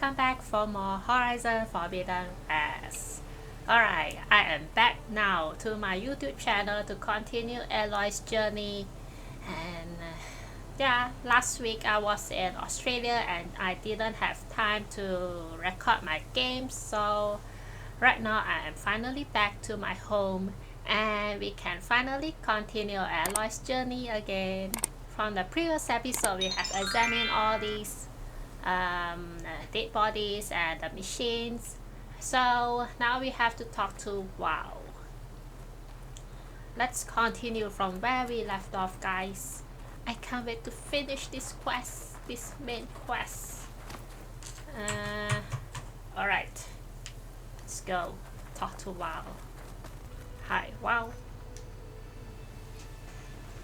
welcome back for more Horizon Forbidden West. Alright, I am back now to my YouTube channel to continue Aloy's journey. And yeah, last week I was in Australia and I didn't have time to record my games, so right now I am finally back to my home and we can finally continue Aloy's journey again. From the previous episode, we have examined all these dead bodies and the machines. So now we have to talk to Wow. Let's continue from where we left off, guys. I can't wait to finish this quest, this main quest. Alright, let's go talk to Wow. Hi, Wow.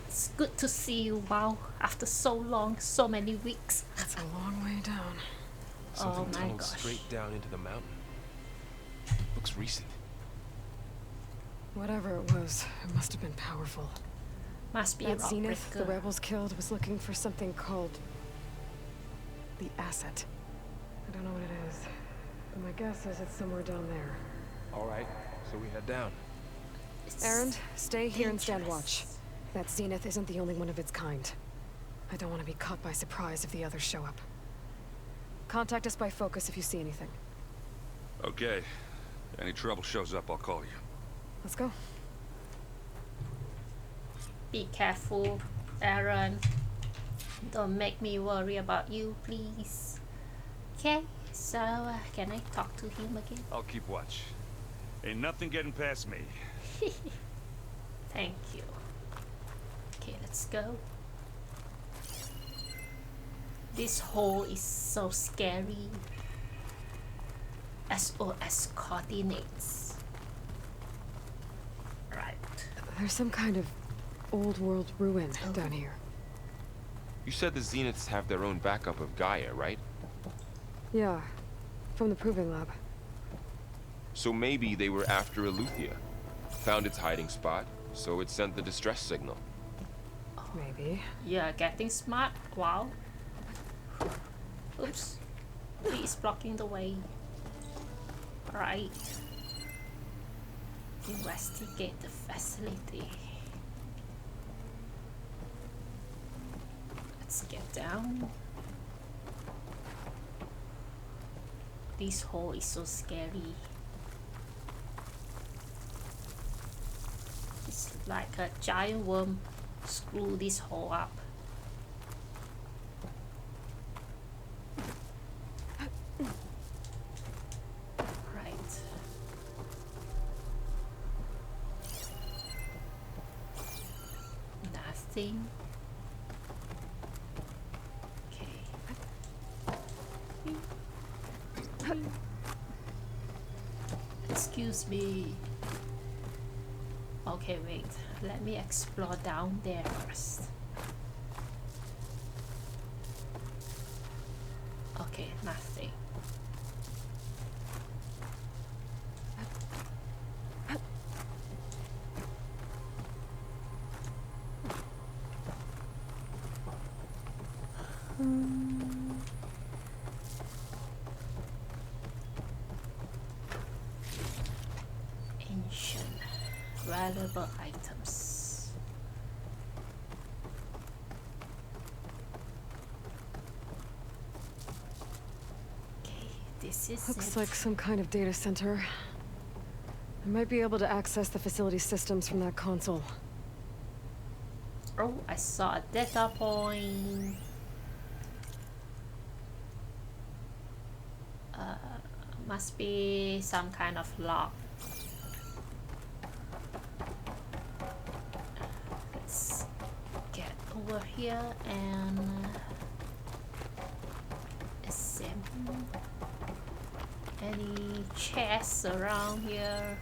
It's good to see you, Wow, after so long, so many weeks. That's a long way down. Something Oh my tunneled gosh. straight down into the mountain. Looks recent. Whatever it was, it must have been powerful. Must be a That Zenith the rock breaker. rebels killed was looking for something called the asset. I don't know what it is, but my guess is it's somewhere down there. All right, so we head down. It's Erend, stay here and stand dangerous. watch. That Zenith isn't the only one of its kind. I don't want to be caught by surprise if the others show up. Contact us by focus if you see anything. Okay. Any trouble shows up, I'll call you. Let's go. Be careful, Aaron. Don't make me worry about you, please. Okay, so can I talk to him again? I'll keep watch. Ain't nothing getting past me. Thank you. Okay, let's go. This hole is so scary. SOS coordinates. Right. There's some kind of old world ruin down here. You said the Zeniths have their own backup of Gaia, right? Yeah, from the proving lab. So maybe they were after Eleuthia. Found its hiding spot, so it sent the distress signal. Maybe. Yeah, getting smart. Wow. Oops. Please blocking the way. Right. Investigate the facility. Let's get down. This hole is so scary. It's like a giant worm screw this hole up. Right. Nothing. Okay. Excuse me. Okay, wait. Let me explore down there first. Okay, nothing. Ancient valuable items. Okay, this is Looks it. like some kind of data center. I might be able to access the facility systems from that console. Oh, I saw a data point. Must be some kind of log. Let's get over here and examine any chests around here.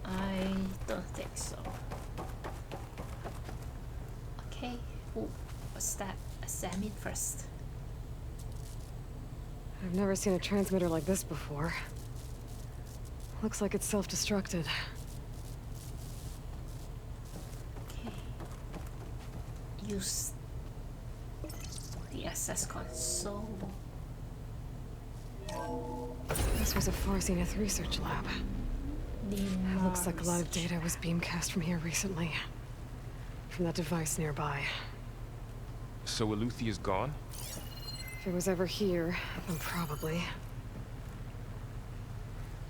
I don't think so. Okay. Ooh, what's that? Examine first. I've never seen a transmitter like this before. Looks like it's self-destructed. Okay. Use the access console. This was a Far Zenith research lab. Looks like a lot of data was beamcast from here recently. From that device nearby. So Eluthia's gone? If it was ever here, then probably.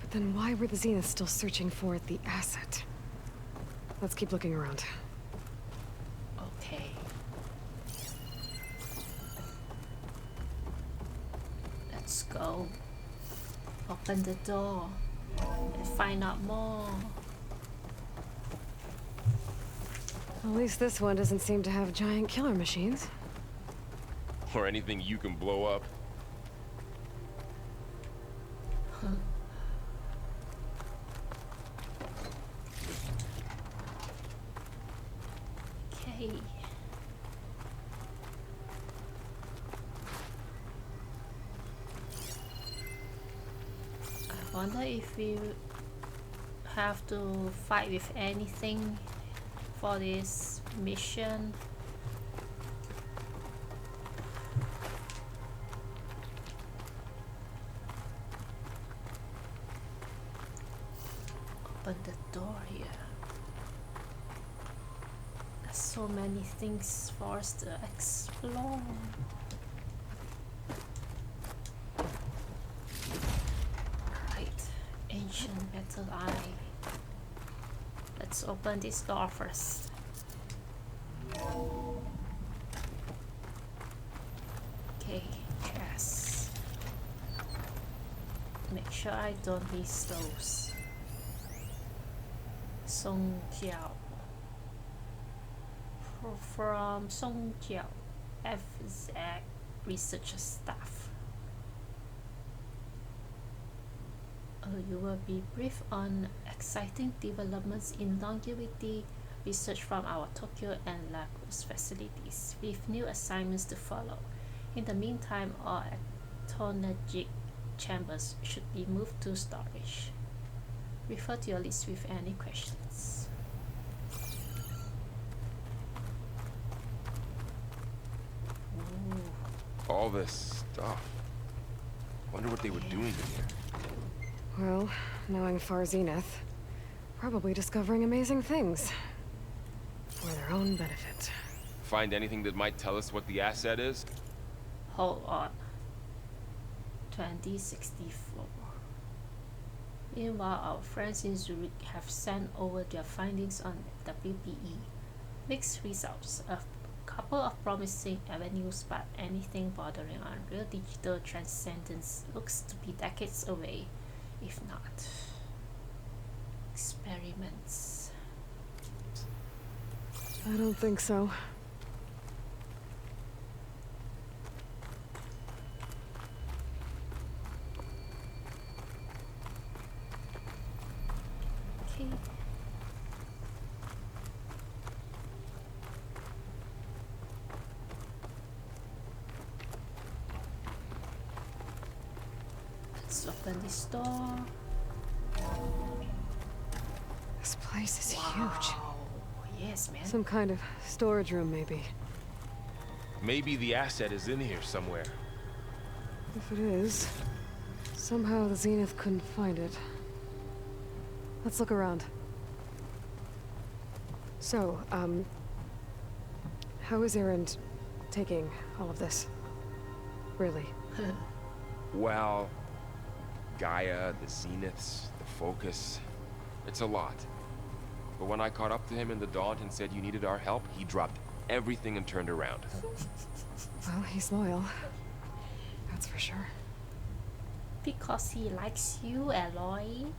But then why were the Zeniths still searching for the asset? Let's keep looking around. Okay. Let's go. Open the door and find out more. At least this one doesn't seem to have giant killer machines. Or anything you can blow up. Okay. I wonder if we have to fight with anything for this mission. Open the door here. There's so many things for us to explore. Right, ancient metal eye. Let's open this door first. Okay, yes. Make sure I don't miss those. Song Xiao. From Song Xiao, FZ research staff. You will be briefed on exciting developments in longevity research from our Tokyo and Lagos facilities, with new assignments to follow. In the meantime, all ectonergic chambers should be moved to storage. Refer to your list with any questions. Ooh. All this stuff. Wonder what they were doing in here. Well, knowing Far Zenith, probably discovering amazing things. For their own benefit. Find anything that might tell us what the asset is? Hold on. 2064. Meanwhile, our friends in Zurich have sent over their findings on WPE. Mixed results. A couple of promising avenues, but anything bordering on real digital transcendence looks to be decades away, if not. Experiments. I don't think so. Okay. Let's open this door. This place is huge. Wow. Yes, man. Some kind of storage room, maybe. Maybe the asset is in here somewhere. If it is, somehow the Zenith couldn't find it. Let's look around. So, how is Erend taking all of this? Really? Well, Gaia, the Zeniths, the Focus. It's a lot. But when I caught up to him in the Daunt and said you needed our help, he dropped everything and turned around. Well, he's loyal. That's for sure. Because he likes you, Aloy.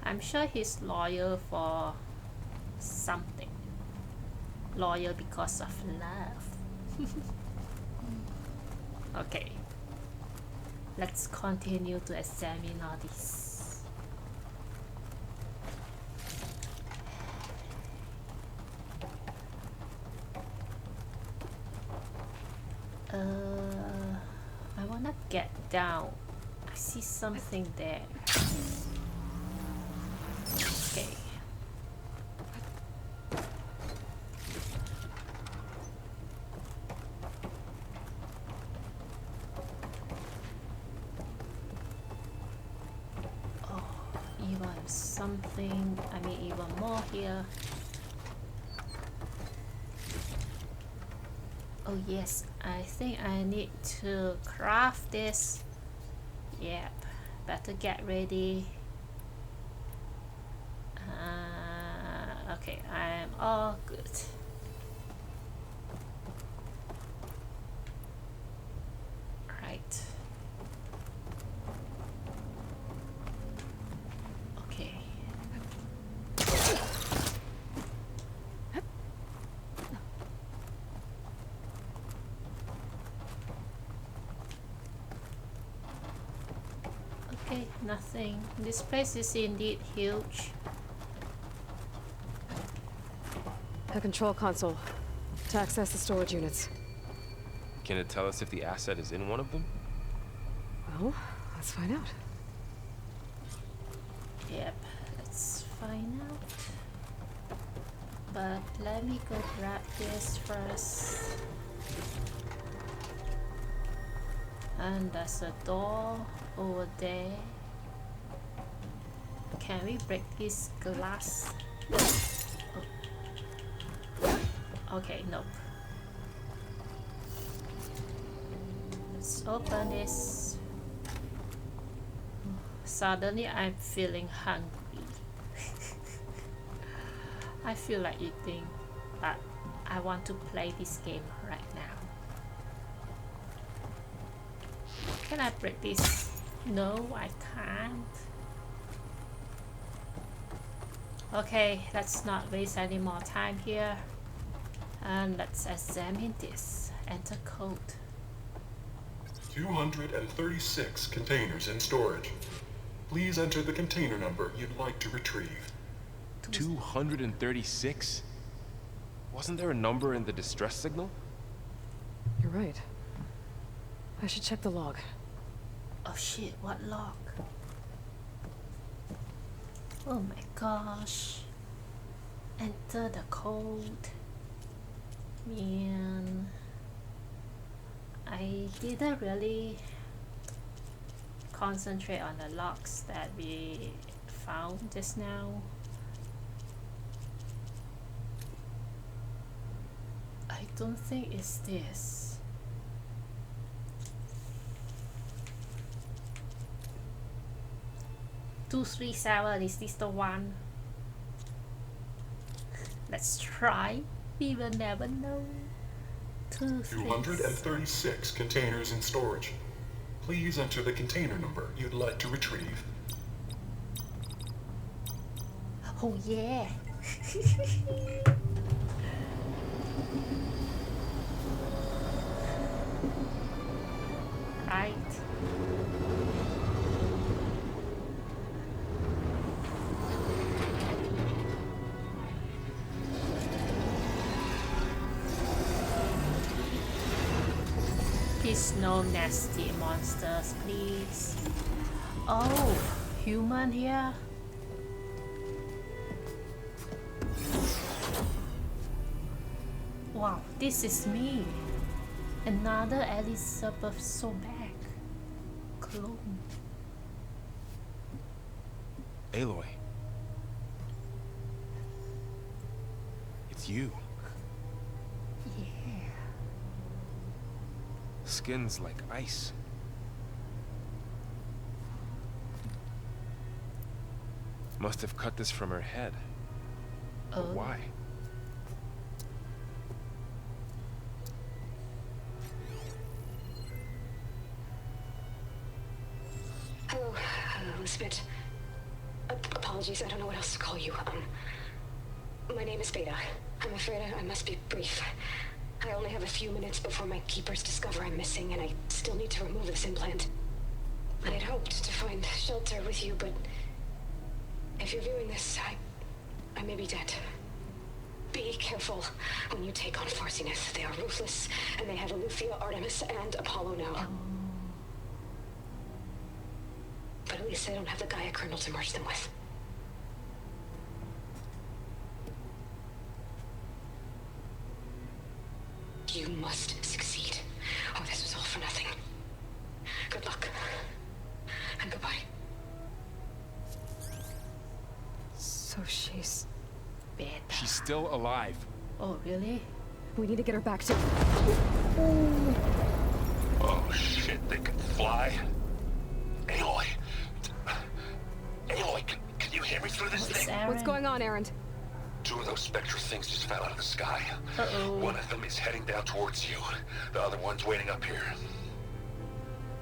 I'm sure he's loyal for something. Loyal because of love. Okay. Let's continue to examine all this. I wanna get down. I see something there. Okay. something, I mean even more here. Oh yes, I think I need to craft this. Yep, better get ready. Okay, I'm all good. Right. Okay. Okay, nothing. This place is indeed huge. A control console to access the storage units. Can it tell us if the asset is in one of them? Well, let's find out. Yep, let's find out. But let me go grab this first. And there's a door over there. Can we break this glass? Oh. Okay, nope. Let's open this. Suddenly I'm feeling hungry. I feel like eating, but I want to play this game right now. Can I break this? No, I can't. Okay, let's not waste any more time here. And let's examine this. Enter code. 236 containers in storage. Please enter the container number you'd like to retrieve. 236? Wasn't there a number in the distress signal? You're right. I should check the log. Oh shit, what log? Oh my gosh. Enter the code. Man, I didn't really concentrate on the logs that we found just now. I don't think it's this. Two, 3, 7, is this the one? Let's try. We will never know. 2, 3, 236 containers in storage. Please enter the container number you'd like to retrieve. Oh yeah. Right. Please, no nasty monsters, please. Oh, human here. Wow, this is me. Another Elizabeth Sobek clone. Aloy. It's you. Yeah. Skin's like ice. Must have cut this from her head. But Oh. why? Hello, Elizabeth. Apologies, I don't know what else to call you. My name is Beta. I'm afraid I must be brief. I only have a few minutes before my keepers discover I'm missing, and I still need to remove this implant. I had hoped to find shelter with you, but if you're viewing this, I may be dead. Be careful when you take on Farsineth. They are ruthless, and they have Aletheia, Artemis, and Apollo now. But at least they don't have the Gaia kernel to merge them with. You must succeed, or this was all for nothing. Good luck, and goodbye. So she's... Beta. She's still alive. Oh, really? We need to get her back to... Oh shit, they can fly? Aloy! Aloy, can you hear me through this It's thing? Aaron. What's going on, Erend? 2 of those spectral things just fell out of the sky. Uh-oh. One of them is heading down towards you. The other one's waiting up here.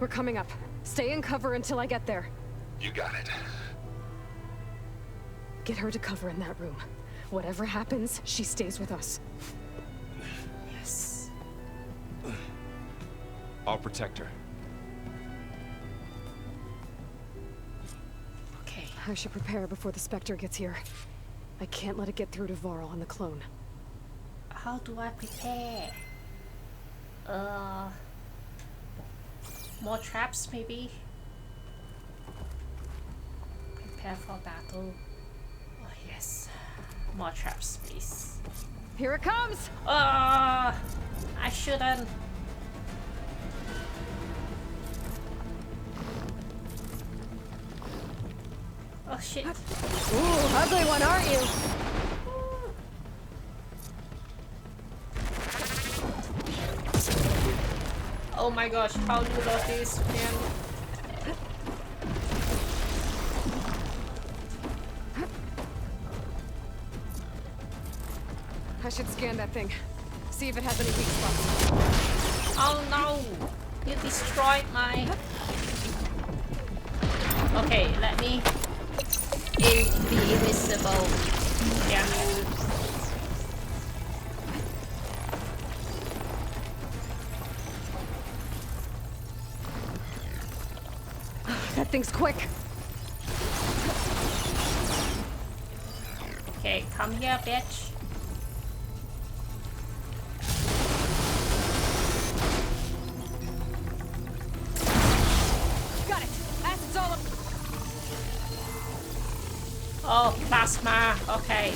We're coming up. Stay in cover until I get there. You got it. Get her to cover in that room. Whatever happens, she stays with us. Yes. I'll protect her. Okay. I should prepare before the Spectre gets here. I can't let it get through to Varl and the clone. How do I prepare? More traps maybe? Prepare for battle. Oh yes. More traps please. Here it comes! I shouldn't. Oh shit. Ooh, ugly one, aren't you? Oh my gosh, how do you love this, man? I should scan that thing. See if it has any weak spots. Oh no! You destroyed my... Okay, let me be invisible. Damn you. That thing's quick. Okay, come here, bitch. Got it. Acid's all up. Oh, plasma. Okay.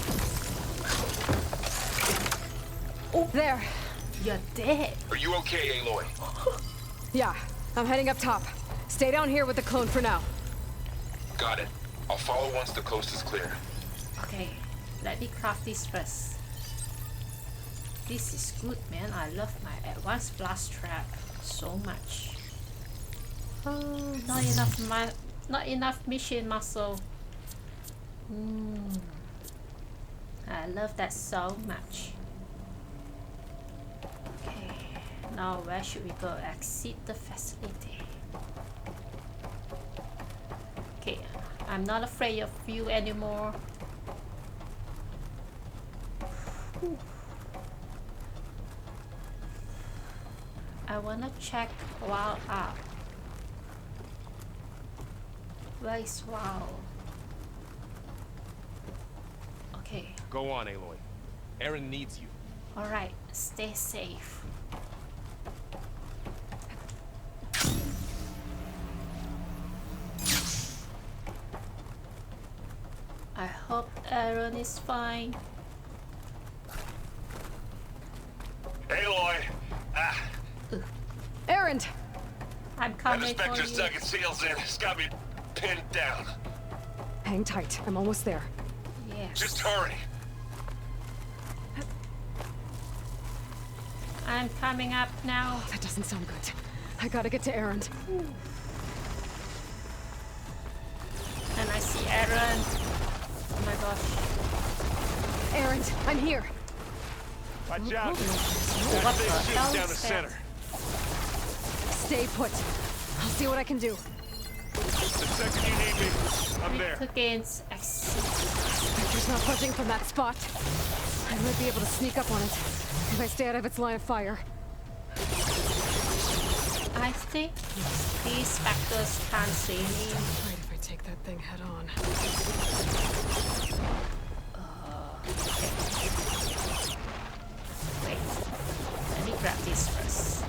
There. You're dead. Are you okay, Aloy? Yeah, I'm heading up top. Stay down here with the clone for now. Got it. I'll follow once the coast is clear. Okay, let me craft this first. This is good, man. I love my advanced blast trap so much. Oh, not enough mission muscle. I love that so much. Okay, now where should we go? Exit the facility. Okay, I'm not afraid of you anymore. Whew. I wanna check WoW out. Where is WoW? Okay, Go on, Aloy. Aaron needs you. alright, stay safe. I hope Aaron is fine. Aloy! Erend! I'm The coming for Spectre's you. dug its heels in. It's got me pinned down. Hang tight. I'm almost there. Yes. Just hurry. I'm coming up now. That doesn't sound good. I gotta get to Erend. And I see Aaron. Oh my gosh. Erend, I'm here. Watch out. Oh, what the hell Down the is center. that? Stay put. I'll see what I can do. The second you need me, I'm there. Click against exit. Spectre's not budging from that spot. I might be able to sneak up on it if I stay out of its line of fire. I think these specters can't see me. Right if I take that thing head on. Wait, let me grab this first.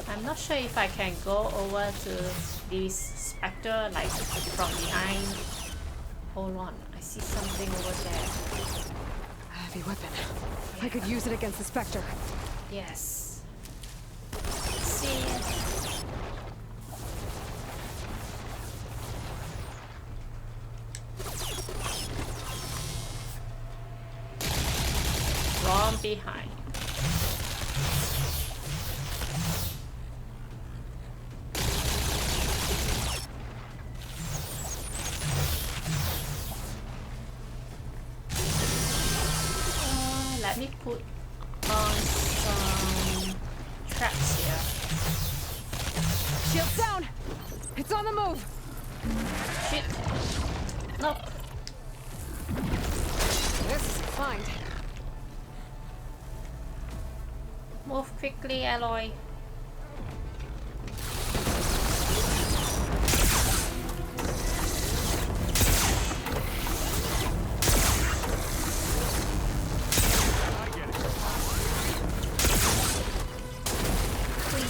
I'm not sure if I can go over to this specter like from behind. Hold on, I see something over there. A heavy weapon. I could use it against the Spectre. Yes. See it. behind. Let me put on some traps here. Shield down! It's on the move! Shit. Nope. This is fine. Move quickly, Aloy.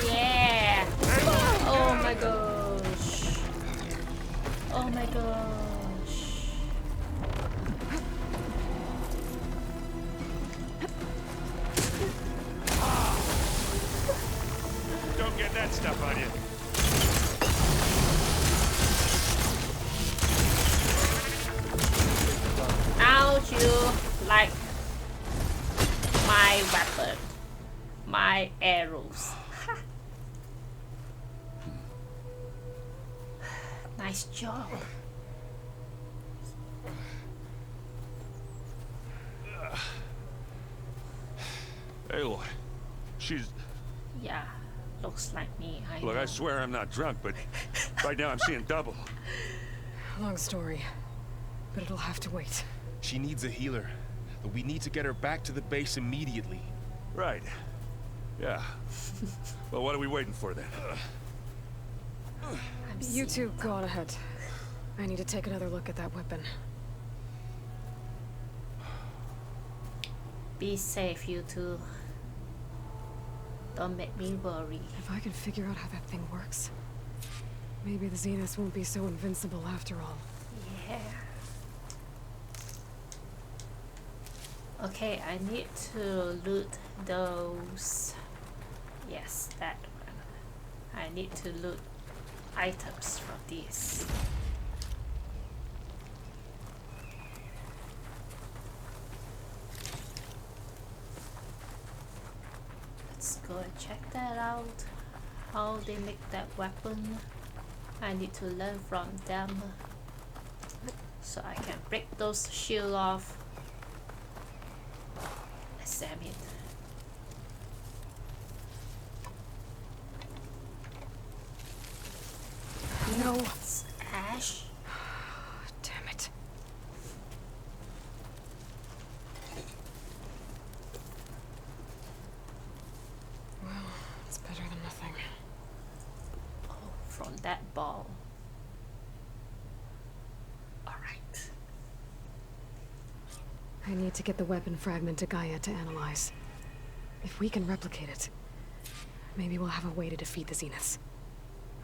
Yeah! Oh my gosh. Oh my gosh. Don't get that stuff on you. Ouch, you like my weapon, my arrows. Nice job. Aloy, she's... Yeah, looks like me. Look, know. I swear I'm not drunk, but right now I'm seeing double. Long story, but it'll have to wait. She needs a healer, but we need to get her back to the base immediately. Right. Yeah. Well, what are we waiting for then? You two go on ahead. I need to take another look at that weapon. Be safe, you two. Don't make me worry. If I can figure out how that thing works, maybe the Zeniths won't be so invincible after all. Yeah. Okay, I need to loot those. Yes, that one. I need to loot items from these. Let's go and check that out. How they make that weapon. I need to learn from them so I can break those shield off. Examine. No. It's ash. Damn it. Well, it's better than nothing. Oh, from that ball. Alright. I need to get the weapon fragment to Gaia to analyze. If we can replicate it, maybe we'll have a way to defeat the Zeniths.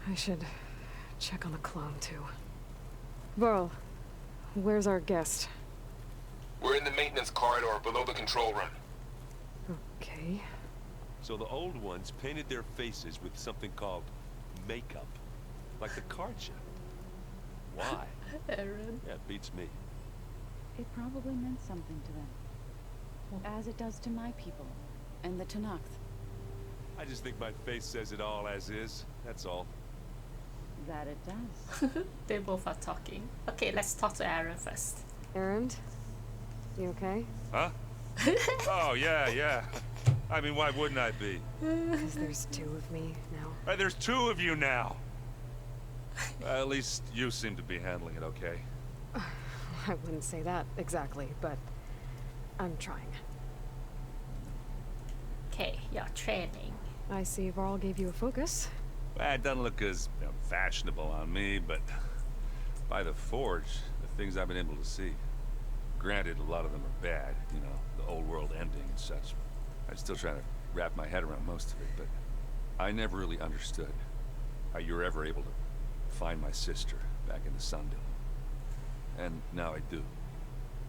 I should check on the clone, too. Varl, where's our guest? We're in the maintenance corridor below the control room. Okay. So the old ones painted their faces with something called makeup. Like the card show. Why? Aaron. Yeah, it beats me. It probably meant something to them. As it does to my people. And the Tomasz. I just think my face says it all as is. That's all. That it does. They both are talking. Okay, let's talk to Aaron first. Aaron? You okay? Huh? Oh, yeah. I mean, why wouldn't I be? Because there's two of me now. There's two of you now. At least you seem to be handling it okay. I wouldn't say that exactly, but I'm trying. Okay, you're training. I see Varl gave you a focus. Well, it doesn't look as fashionable on me, but by the Forge, the things I've been able to see. Granted, a lot of them are bad, you know, the old world ending and such. I'm still trying to wrap my head around most of it, but I never really understood how you were ever able to find my sister back in the Sundom. And now I do,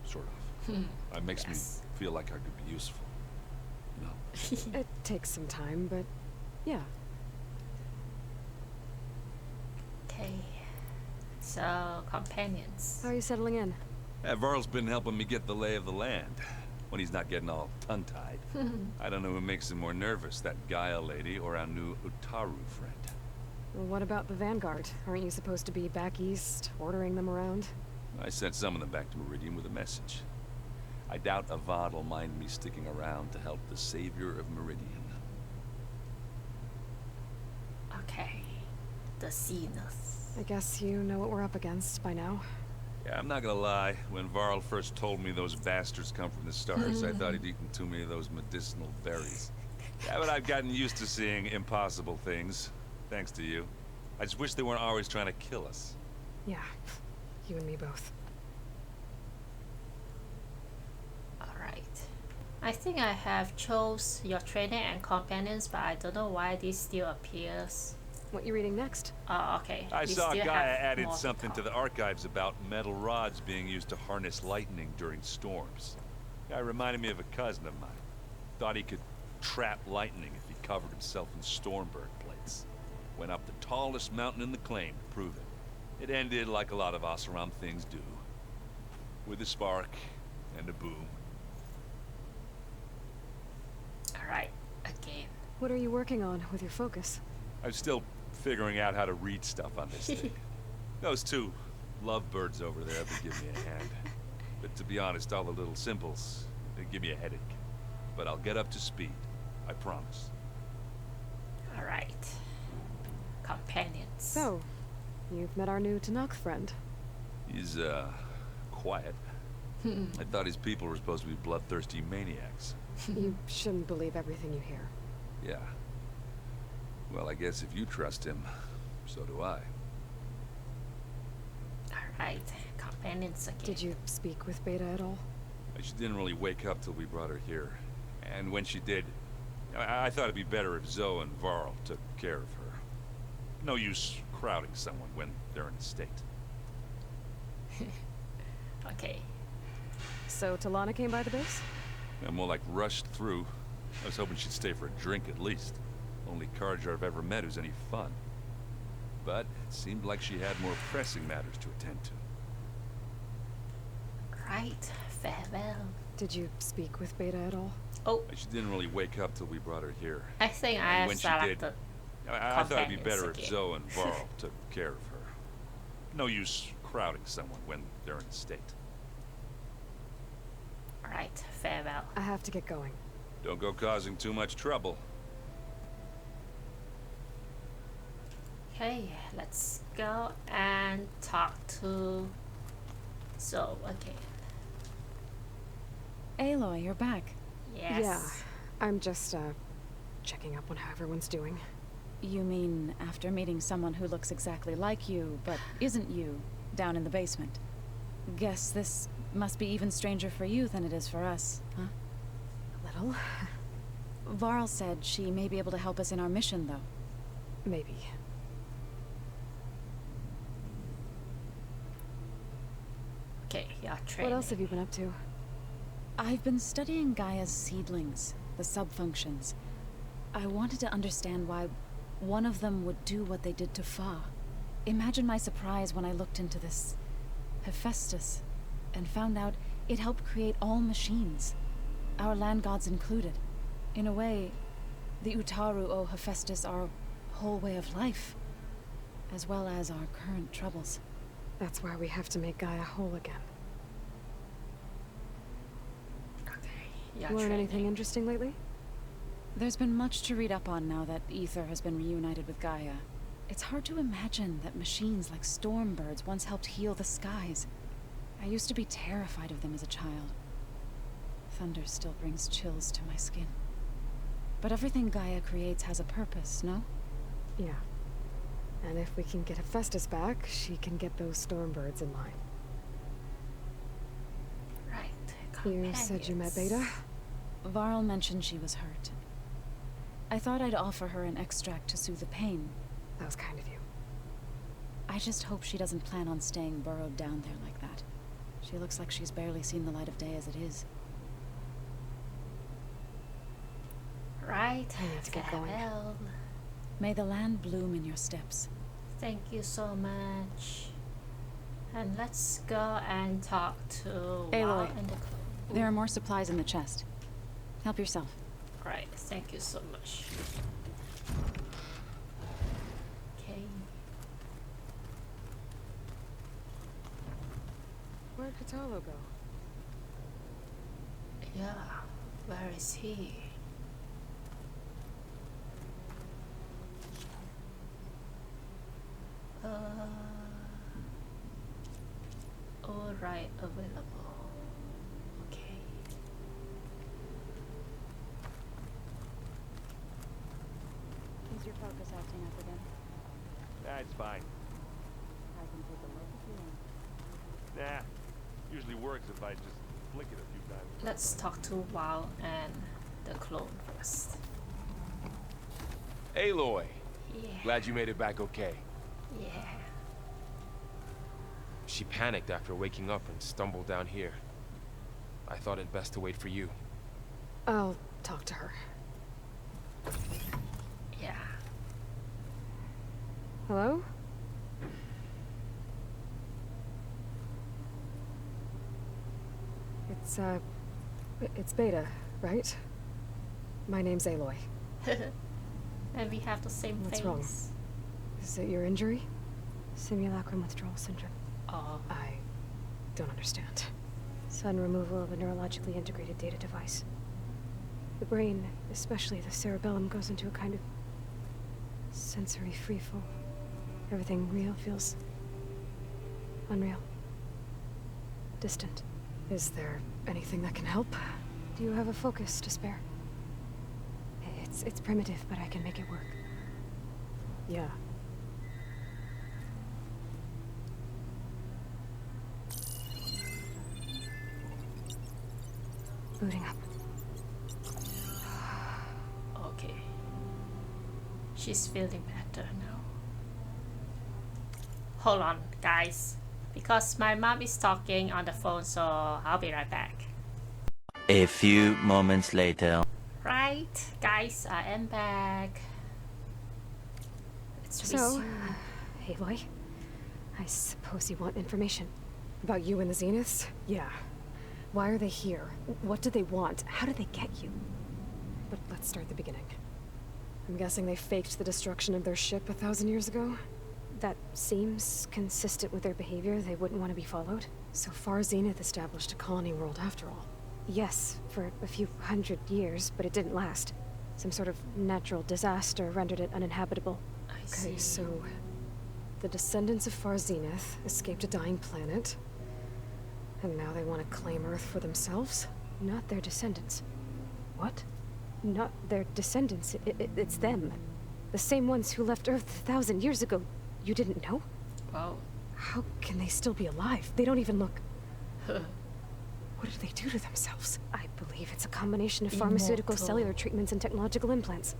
sort of. It makes me feel like I could be useful, you know? It takes some time, but yeah. Okay. So, companions. How are you settling in? Varl's been helping me get the lay of the land. when he's not getting all tongue-tied. I don't know who makes him more nervous, that Gaia lady or our new Utaru friend. Well, what about the Vanguard? Aren't you supposed to be back east, ordering them around? I sent some of them back to Meridian with a message. I doubt Avad will mind me sticking around to help the savior of Meridian. Okay. The Zenith. I guess you know what we're up against by now. Yeah, I'm not gonna lie. When Varl first told me those bastards come from the stars, I thought he'd eaten too many of those medicinal berries. Yeah, but I've gotten used to seeing impossible things, thanks to you. I just wish they weren't always trying to kill us. Yeah, you and me both. Alright. I think I have chose your training and companions, but I don't know why this still appears. What you reading next? Oh, okay. I We saw still Gaia have added more something to come. the archives about metal rods being used to harness lightning during storms. Guy reminded me of a cousin of mine. Thought he could trap lightning if he covered himself in Stormberg plates. Went up the tallest mountain in the claim to prove it. It ended like a lot of Oseram things do. With a spark and a boom. Alright, again. What are you working on with your focus? I'm still figuring out how to read stuff on this thing. Those two lovebirds over there would give me a hand. But to be honest, all the little symbols, they give me a headache. But I'll get up to speed. I promise. Alright. Companions. So, you've met our new Tanakh friend. He's, quiet. I thought his people were supposed to be bloodthirsty maniacs. You shouldn't believe everything you hear. Yeah. Well, I guess if you trust him, so do I. Alright, companions again. Did you speak with Beta at all? She didn't really wake up till we brought her here. And when she did, I thought it'd be better if Zoe and Varl took care of her. No use crowding someone when they're in a state. Okay. So Talana came by the base? I'm more like rushed through. I was hoping she'd stay for a drink at least. Only Carja I've ever met who's any fun. But it seemed like she had more pressing matters to attend to. Right, farewell. Did you speak with Beta at all? Oh, She didn't really wake up till we brought her here. I think I And have when she did, selected I thought it'd be companions better if again. Zoe and Varl took care of her. No use crowding someone when they're in a state. Alright, farewell. I have to get going. Don't go causing too much trouble. Okay, let's go and talk to Zoe again. Aloy, you're back. Yes. Yeah, I'm just, checking up on how everyone's doing. You mean after meeting someone who looks exactly like you, but isn't you, down in the basement? Guess this must be even stranger for you than it is for us, huh? A little. Varl said she may be able to help us in our mission, though. Maybe. Okay, your training. What else have you been up to? I've been studying Gaia's seedlings, the subfunctions. I wanted to understand why one of them would do what they did to Fa. Imagine my surprise when I looked into this Hephaestus and found out it helped create all machines, our land gods included. In a way, the Utaru owe Hephaestus our whole way of life, as well as our current troubles. That's why we have to make Gaia whole again. Okay, your Learn training. anything interesting lately? There's been much to read up on now that Ether has been reunited with Gaia. It's hard to imagine that machines like Stormbirds once helped heal the skies. I used to be terrified of them as a child. Thunder still brings chills to my skin. But everything Gaia creates has a purpose, no? Yeah. And if we can get Hephaestus back, she can get those Stormbirds in line. Right, You said you met Beta? Varl mentioned she was hurt. I thought I'd offer her an extract to soothe the pain. That was kind of you. I just hope she doesn't plan on staying burrowed down there like that. She looks like she's barely seen the light of day as it is. Right, I need to get going. farewell. May the land bloom in your steps. Thank you so much. And let's go and talk to Aloy. Wow and the Clone. There are more supplies in the chest. Help yourself. Right, thank you so much. Okay. Where'd Cradle go? Yeah, where is he? Alright, available. Okay. Is your focus acting up again? That's fine. I can take a look if you want. Nah. Usually works if I just flick it a few times. Let's talk to Val and the clone first. Aloy, Yeah. glad you made it back okay. Yeah. She panicked after waking up and stumbled down here. I thought it best to wait for you. I'll talk to her. Yeah. Hello? It's Beta, right? My name's Aloy. And we have the same What's face. wrong? Is it your injury? Simulacrum withdrawal syndrome. Oh. I don't understand. Sudden removal of a neurologically integrated data device. The brain, especially the cerebellum, goes into a kind of sensory freefall. Everything real feels unreal. Distant. Is there anything that can help? Do you have a focus to spare? It's primitive, but I can make it work. Yeah. Booting up. Okay. She's feeling better now. Hold on, guys. Because my mom is talking on the phone, so I'll be right back. A few moments later. Right, guys, I am back. Let's So, resume. Aloy, I suppose you want information about you and the Zeniths? Yeah. Why are they here? What do they want? How did they get you? But let's start at the beginning. I'm guessing they faked the destruction of their ship 1,000 years ago? That seems consistent with their behavior. They wouldn't want to be followed. So far, Zenith established a colony world after all. Yes, for a few hundred years, but it didn't last. Some sort of natural disaster rendered it uninhabitable. I see. Okay, so the descendants of Far Zenith escaped a dying planet, and now they want to claim Earth for themselves? Not their descendants. What? Not their descendants. It's them. The same ones who left Earth 1,000 years ago. You didn't know? Wow. How can they still be alive? They don't even look... What did they do to themselves? I believe it's a combination of pharmaceutical, Immortal. cellular treatments, and technological implants.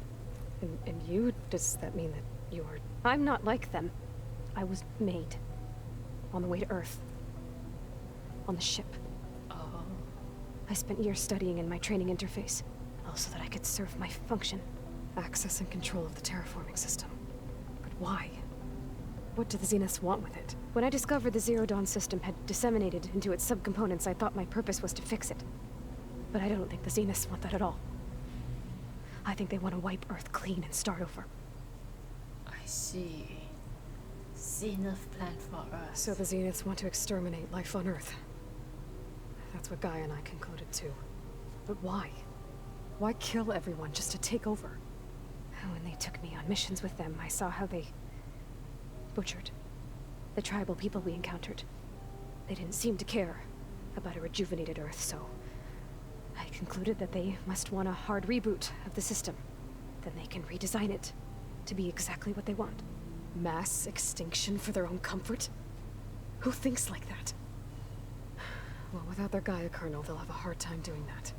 And you? Does that mean that you're... I'm not like them. I was made. On the way to Earth. On the ship. Oh. I spent years studying in my training interface. All so that I could serve my function. Access and control of the terraforming system. But why? What do the Zeniths want with it? When I discovered the Zero Dawn system had disseminated into its subcomponents, I thought my purpose was to fix it. But I don't think the Zeniths want that at all. I think they want to wipe Earth clean and start over. I see. Zenith plan for us. So the Zeniths want to exterminate life on Earth. That's what Gaia and I concluded too. But why? Why kill everyone just to take over? When they took me on missions with them, I saw how they... butchered the tribal people we encountered. They didn't seem to care about a rejuvenated Earth, so I concluded that they must want a hard reboot of the system. Then they can redesign it to be exactly what they want. Mass extinction for their own comfort? Who thinks like that? Well, without their Gaia kernel, they'll have a hard time doing that.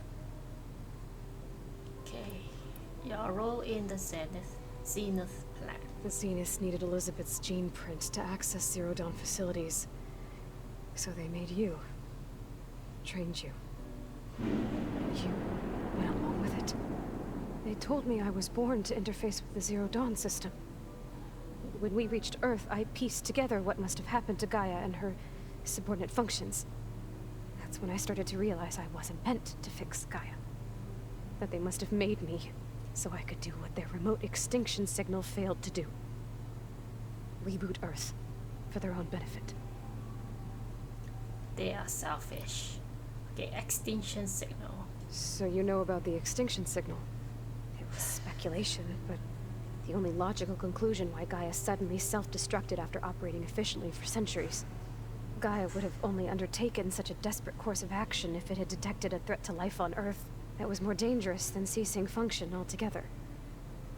Okay. Your role in the Zenith plan. The Zeniths needed Elizabeth's gene print to access Zero Dawn facilities. So they made you. Trained you. You went along with it. They told me I was born to interface with the Zero Dawn system. When we reached Earth, I pieced together what must have happened to Gaia and her subordinate functions. That's when I started to realize I wasn't meant to fix Gaia. That they must have made me so I could do what their remote extinction signal failed to do. Reboot Earth for their own benefit. They are selfish. Okay, extinction signal. So you know about the extinction signal? It was speculation, but the only logical conclusion why Gaia suddenly self-destructed after operating efficiently for centuries. Gaia would have only undertaken such a desperate course of action if it had detected a threat to life on Earth that was more dangerous than ceasing function altogether.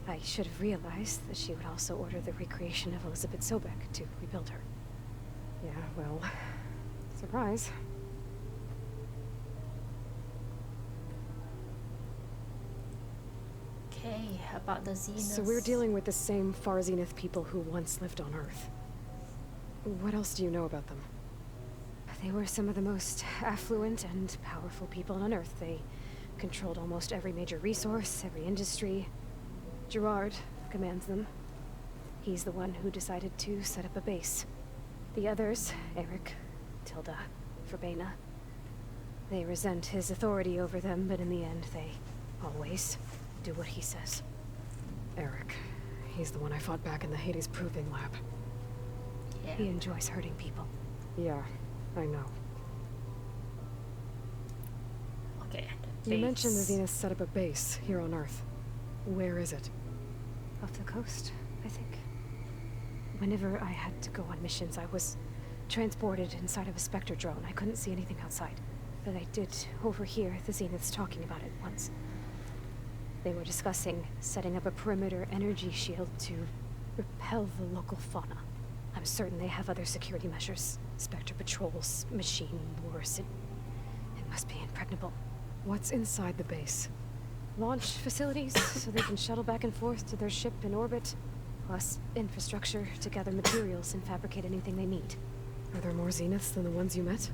I should have realized that she would also order the recreation of Elizabeth Sobek to rebuild her. Yeah, well, surprise. Okay, about the Zenith. So we're dealing with the same Far Zenith people who once lived on Earth. What else do you know about them? They were some of the most affluent and powerful people on Earth. They controlled almost every major resource, every industry. Gerard commands them. He's the one who decided to set up a base. The others, Eric, Tilda, Verbena, they resent his authority over them, but in the end, they always do what he says. Eric. He's the one I fought back in the Hades Proving Lab. Yeah. He enjoys hurting people. Yeah, I know. Okay. You mentioned the Zenith set up a base here on Earth. Where is it? Off the coast, I think. Whenever I had to go on missions, I was transported inside of a Spectre drone. I couldn't see anything outside. But I did overhear the Zeniths talking about it once. They were discussing setting up a perimeter energy shield to repel the local fauna. I'm certain they have other security measures. Spectre patrols, machine wars. It must be impregnable. What's inside the base? Launch facilities, so they can shuttle back and forth to their ship in orbit. Plus infrastructure to gather materials and fabricate anything they need. Are there more Zeniths than the ones you met?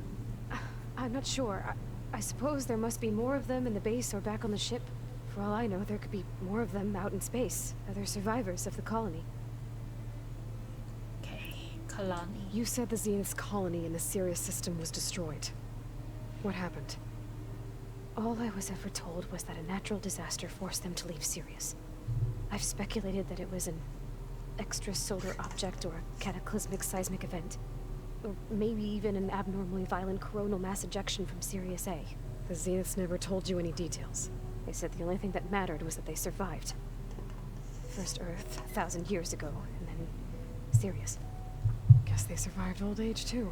I'm not sure. I suppose there must be more of them in the base or back on the ship. For all I know, there could be more of them out in space. Other survivors of the colony. Okay, colony. You said the Zenith's colony in the Sirius system was destroyed. What happened? All I was ever told was that a natural disaster forced them to leave Sirius. I've speculated that it was an extrasolar object or a cataclysmic seismic event. Or maybe even an abnormally violent coronal mass ejection from Sirius A. The Zeniths never told you any details. They said the only thing that mattered was that they survived. First Earth, 1,000 years ago, and then Sirius. Guess they survived old age too.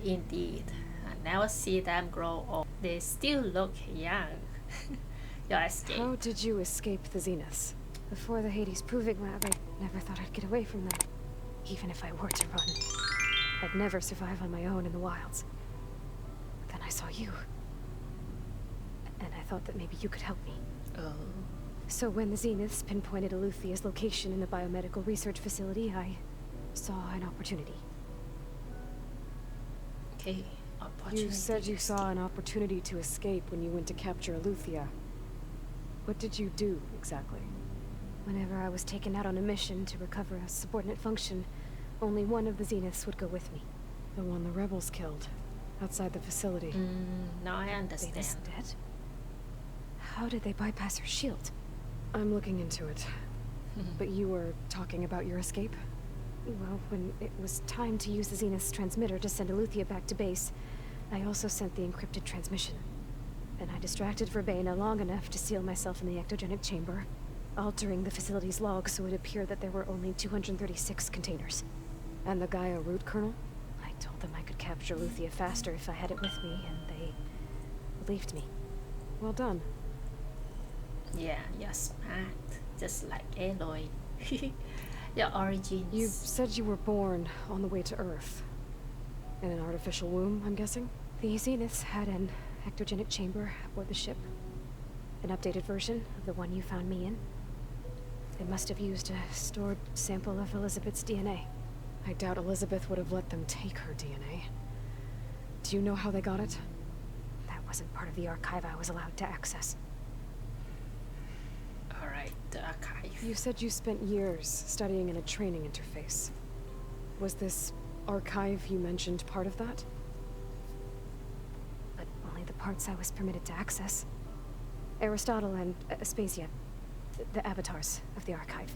Indeed. I never see them grow old. They still look young. Your escape. How did you escape the Zeniths? Before the Hades Proving Lab, I never thought I'd get away from them. Even if I were to run, I'd never survive on my own in the wilds. But then I saw you. And I thought that maybe you could help me. Oh. So when the Zeniths pinpointed Aluthia's location in the biomedical research facility, I saw an opportunity. Okay, opportunity. You said you saw an opportunity to escape when you went to capture Aluthia. What did you do, exactly? Whenever I was taken out on a mission to recover a subordinate function, only one of the Zeniths would go with me. The one the rebels killed, outside the facility. Now I understand. Venus dead? How did they bypass her shield? I'm looking into it. But you were talking about your escape? Well, when it was time to use the Zenith's transmitter to send Aluthia back to base, I also sent the encrypted transmission. And I distracted Verbena long enough to seal myself in the ectogenic chamber, altering the facility's log so it appeared that there were only 236 containers. And the Gaia root kernel? I told them I could capture Aluthia faster if I had it with me, and they believed me. Well done. Yeah, you're smart. Just like Aloy. Your origins. You said you were born on the way to Earth. In an artificial womb, I'm guessing? The Zeniths had an ectogenic chamber aboard the ship. An updated version of the one you found me in. They must have used a stored sample of Elizabeth's DNA. I doubt Elizabeth would have let them take her DNA. Do you know how they got it? That wasn't part of the archive I was allowed to access. Alright, the archive. You said you spent years studying in a training interface. Was this archive you mentioned part of that? parts I was permitted to access. Aristotle and Aspasia, the avatars of the archive,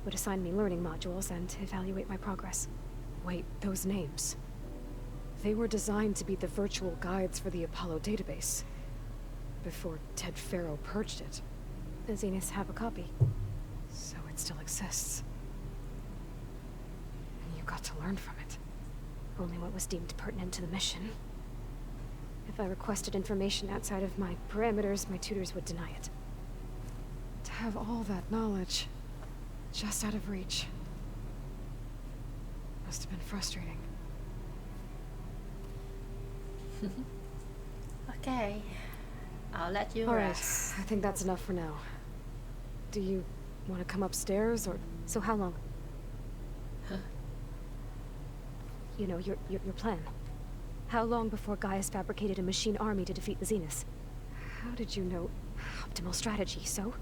would assign me learning modules and evaluate my progress. Wait, those names. They were designed to be the virtual guides for the Apollo database. Before Ted Faro purged it. The Zeniths have a copy. So it still exists. And you got to learn from it. Only what was deemed pertinent to the mission. If I requested information outside of my parameters, my tutors would deny it. To have all that knowledge, just out of reach, must have been frustrating. Okay. I'll let you All right, rest. I think that's enough for now. Do you want to come upstairs, or... So how long? You know, your plan. How long before Gaius fabricated a machine army to defeat the Zeniths? How did you know? Optimal strategy, so?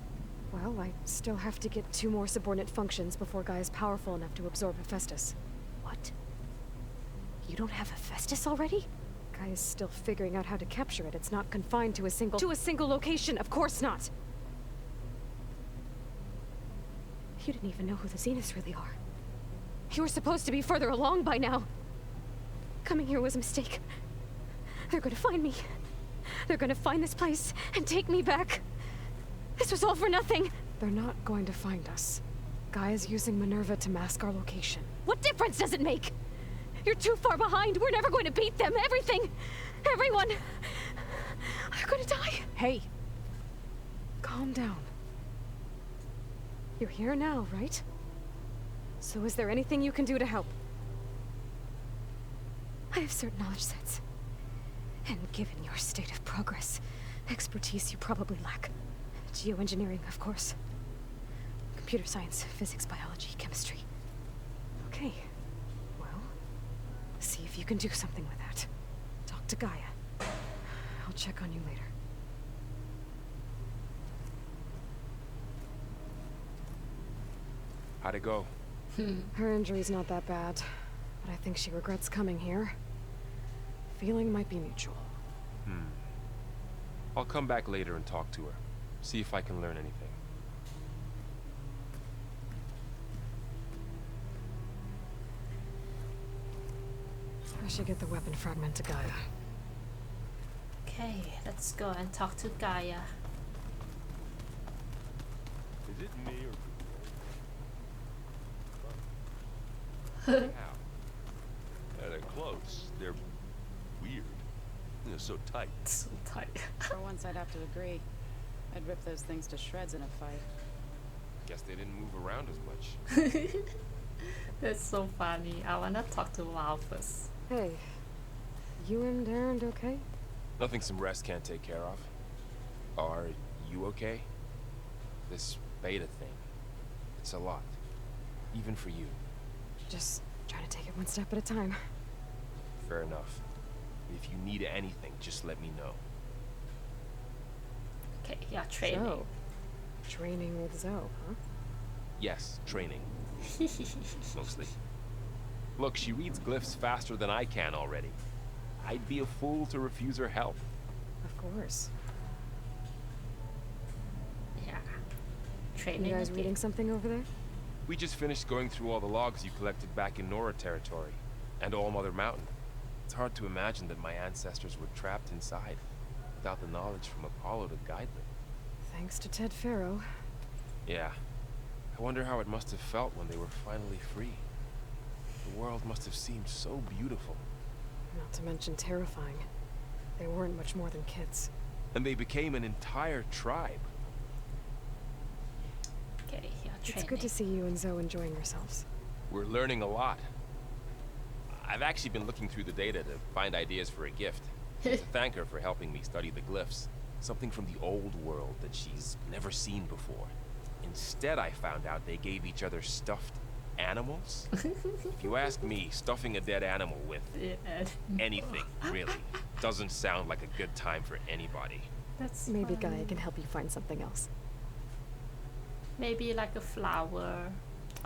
Well, I still have to get 2 more subordinate functions before Gaia's powerful enough to absorb Hephaestus. What? You don't have Hephaestus already? Gaia's still figuring out how to capture it. It's not confined to a single... To a single location, of course not! You didn't even know who the Zeniths really are. You were supposed to be further along by now. Coming here was a mistake. They're gonna find me. They're gonna find this place and take me back. This was all for nothing. They're not going to find us. Gaia's using Minerva to mask our location. What difference does it make? You're too far behind. We're never going to beat them. Everything, everyone, are gonna die. Hey, calm down. You're here now, right? So is there anything you can do to help? I have certain knowledge sets. And given your state of progress, expertise you probably lack. Geoengineering, of course. Computer science, physics, biology, chemistry. Okay. Well, see if you can do something with that. Talk to Gaia. I'll check on you later. How'd it go? Her injury's not that bad, but I think she regrets coming here. Feeling might be mutual. I'll come back later and talk to her. See if I can learn anything. I should get the weapon fragment to Gaia. Okay, let's go and talk to Gaia. Is it me or... How? They're close. They're weird. They're so tight. So tight. For once, I'd have to agree. I'd rip those things to shreds in a fight. Guess they didn't move around as much. That's so funny. I wanna talk to Val first. Hey, you and Aaron okay? Nothing some rest can't take care of. Are you okay? This beta thing, it's a lot. Even for you. Just trying to take it one step at a time. Fair enough. If you need anything, just let me know. Okay, yeah, training. So, training with Zoe, huh? Yes, training. Mostly. Look, she reads glyphs faster than I can already. I'd be a fool to refuse her help. Of course. Yeah. Training. You guys again. reading something over there? We just finished going through all the logs you collected back in Nora territory, and All Mother Mountain. It's hard to imagine that my ancestors were trapped inside, without the knowledge from Apollo to guide them. Thanks to Ted Faro. Yeah. I wonder how it must have felt when they were finally free. The world must have seemed so beautiful. Not to mention terrifying. They weren't much more than kids. And they became an entire tribe. Okay, yeah, training. It's good to see you and Zoe enjoying yourselves. We're learning a lot. I've actually been looking through the data to find ideas for a gift. To thank her for helping me study the glyphs. Something from the old world that she's never seen before. Instead, I found out they gave each other stuffed animals. If you ask me, stuffing a dead animal with anything, really, doesn't sound like a good time for anybody. That's Maybe fun. Gaia can help you find something else. Maybe like a flower.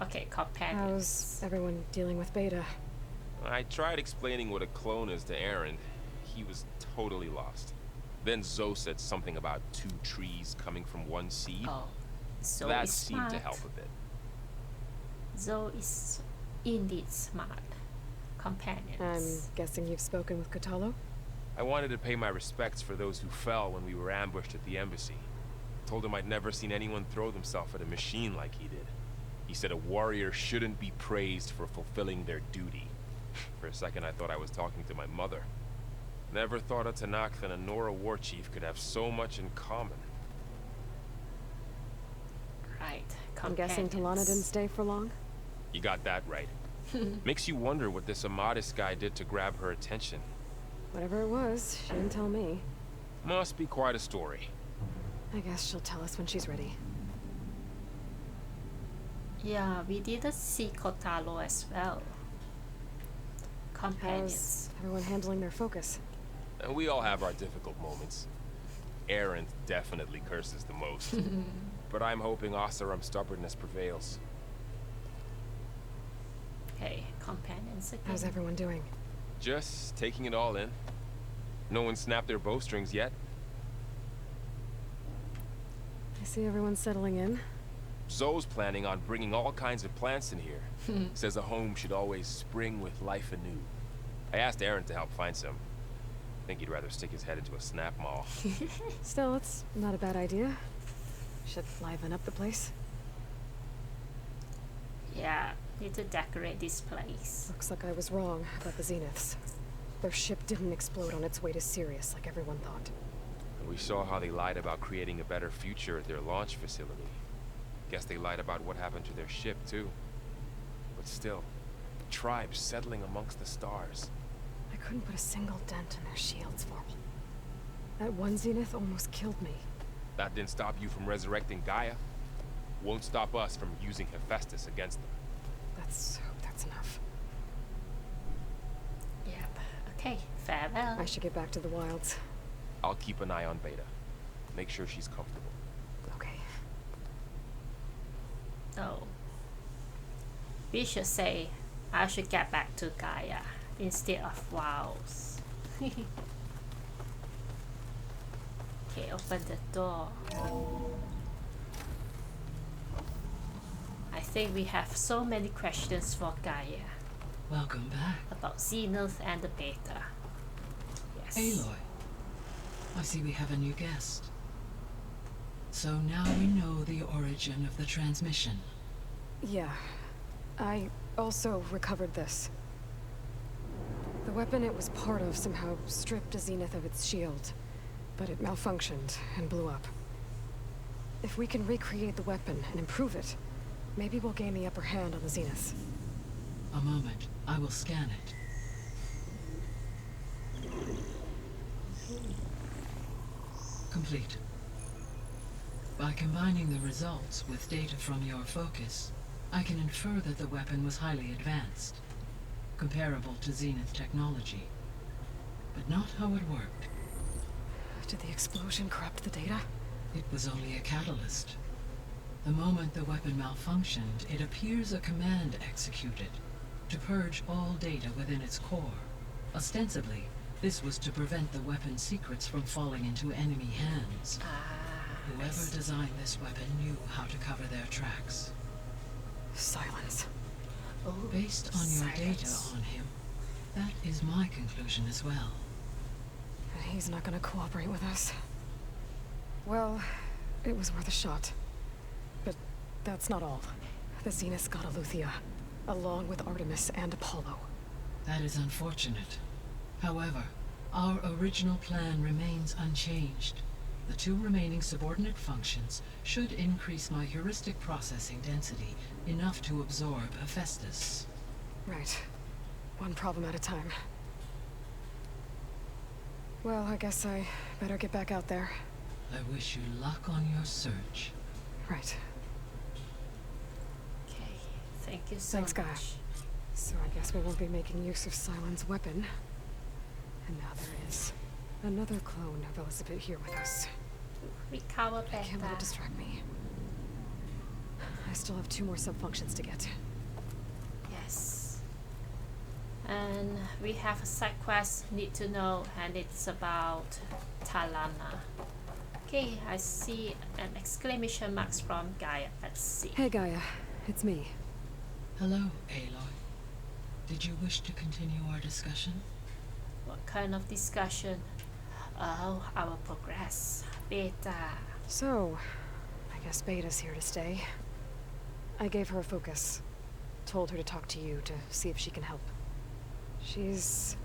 Okay, companions. How's everyone dealing with Beta? I tried explaining what a clone is to Aaron. he was totally lost. Then Zoe said something about 2 trees coming from one seed. Oh, Zoe that is seemed smart. to help a bit. Zoe is indeed smart. Companions. I'm guessing you've spoken with Kotallo? I wanted to pay my respects for those who fell when we were ambushed at the embassy. Told him I'd never seen anyone throw themselves at a machine like he did. He said a warrior shouldn't be praised for fulfilling their duty. For a second I thought I was talking to my mother. Never thought a Tanakh and a Nora war chief could have so much in common. Right. I'm guessing Talana didn't stay for long? You got that right. Makes you wonder what this Amadis guy did to grab her attention. Whatever it was, she didn't tell me. Must be quite a story. I guess she'll tell us when she's ready. Yeah, we didn't see Kotallo as well. Companions. How's everyone handling their focus? And we all have our difficult moments. Arendt definitely curses the most. But I'm hoping Oseram's stubbornness prevails. Okay, companions again. How's everyone doing? Just taking it all in. No one snapped their bowstrings yet. I see everyone settling in. Zoe's planning on bringing all kinds of plants in here. Says a home should always spring with life anew. I asked Aaron to help find some. I think he'd rather stick his head into a snap mall. Still, it's not a bad idea. Should liven up the place. Yeah, need to decorate this place. Looks like I was wrong about the Zeniths. Their ship didn't explode on its way to Sirius like everyone thought. We saw how they lied about creating a better future at their launch facility. Guess they lied about what happened to their ship, too. But still, the tribe settling amongst the stars. I couldn't put a single dent in their shields, Varl. That one Zenith almost killed me. That didn't stop you from resurrecting Gaia. Won't stop us from using Hephaestus against them. Let's hope that's enough. Yep. Okay, farewell. I should get back to the wilds. I'll keep an eye on Beta. Make sure she's comfortable. Okay. Oh. We should say I should get back to Gaia instead of Wows. Okay, open the door. I think we have so many questions for Gaia. Welcome back. About Zenith and the Beta. Yes. Aloy. I see we have a new guest. So now we know the origin of the transmission. Yeah. I also recovered this. The weapon it was part of somehow stripped a Zenith of its shield, but it malfunctioned and blew up. If we can recreate the weapon and improve it, maybe we'll gain the upper hand on the Zeniths. A moment. I will scan it. Complete. By combining the results with data from your focus, I can infer that the weapon was highly advanced, comparable to Zenith technology, but not how it worked. Did the explosion corrupt the data? It was only a catalyst. The moment the weapon malfunctioned, it appears a command executed to purge all data within its core. Ostensibly, this was to prevent the weapon's secrets from falling into enemy hands. Whoever designed this weapon knew how to cover their tracks. Silence. Oh, Based on your data silence. on him, that is my conclusion as well. And he's not gonna cooperate with us. Well, it was worth a shot. But that's not all. The Zeniths got Aletheia, along with Artemis and Apollo. That is unfortunate. However, our original plan remains unchanged. The 2 remaining subordinate functions should increase my heuristic processing density enough to absorb Hephaestus. Right. One problem at a time. Well, I guess I better get back out there. I wish you luck on your search. Right. Okay, thank you so Thanks, much. Gaia. So I guess we won't be making use of Cylon's weapon. And now there is another clone of Elizabeth here with us. Recover I can't let it Beta. distract me. I still have 2 more sub-functions to get. Yes. And we have a side quest need to know, and it's about Talana. Okay, I see an exclamation mark from Gaia. Let's see. Hey Gaia, it's me. Hello, Aloy. Did you wish to continue our discussion? What kind of discussion? Oh, our progress. Beta. So, I guess Beta's here to stay. I gave her a focus. Told her to talk to you to see if she can help. She's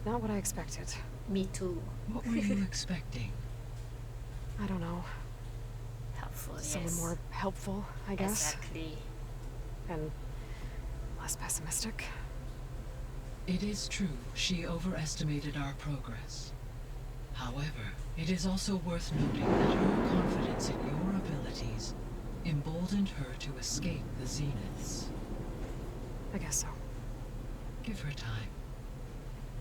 not what I expected. Me too. What were you expecting? I don't know. Helpful, Someone yes. more helpful, I guess. Exactly. And less pessimistic. It is true, she overestimated our progress. However, it is also worth noting that her confidence in your abilities emboldened her to escape the Zeniths. I guess so. Give her time.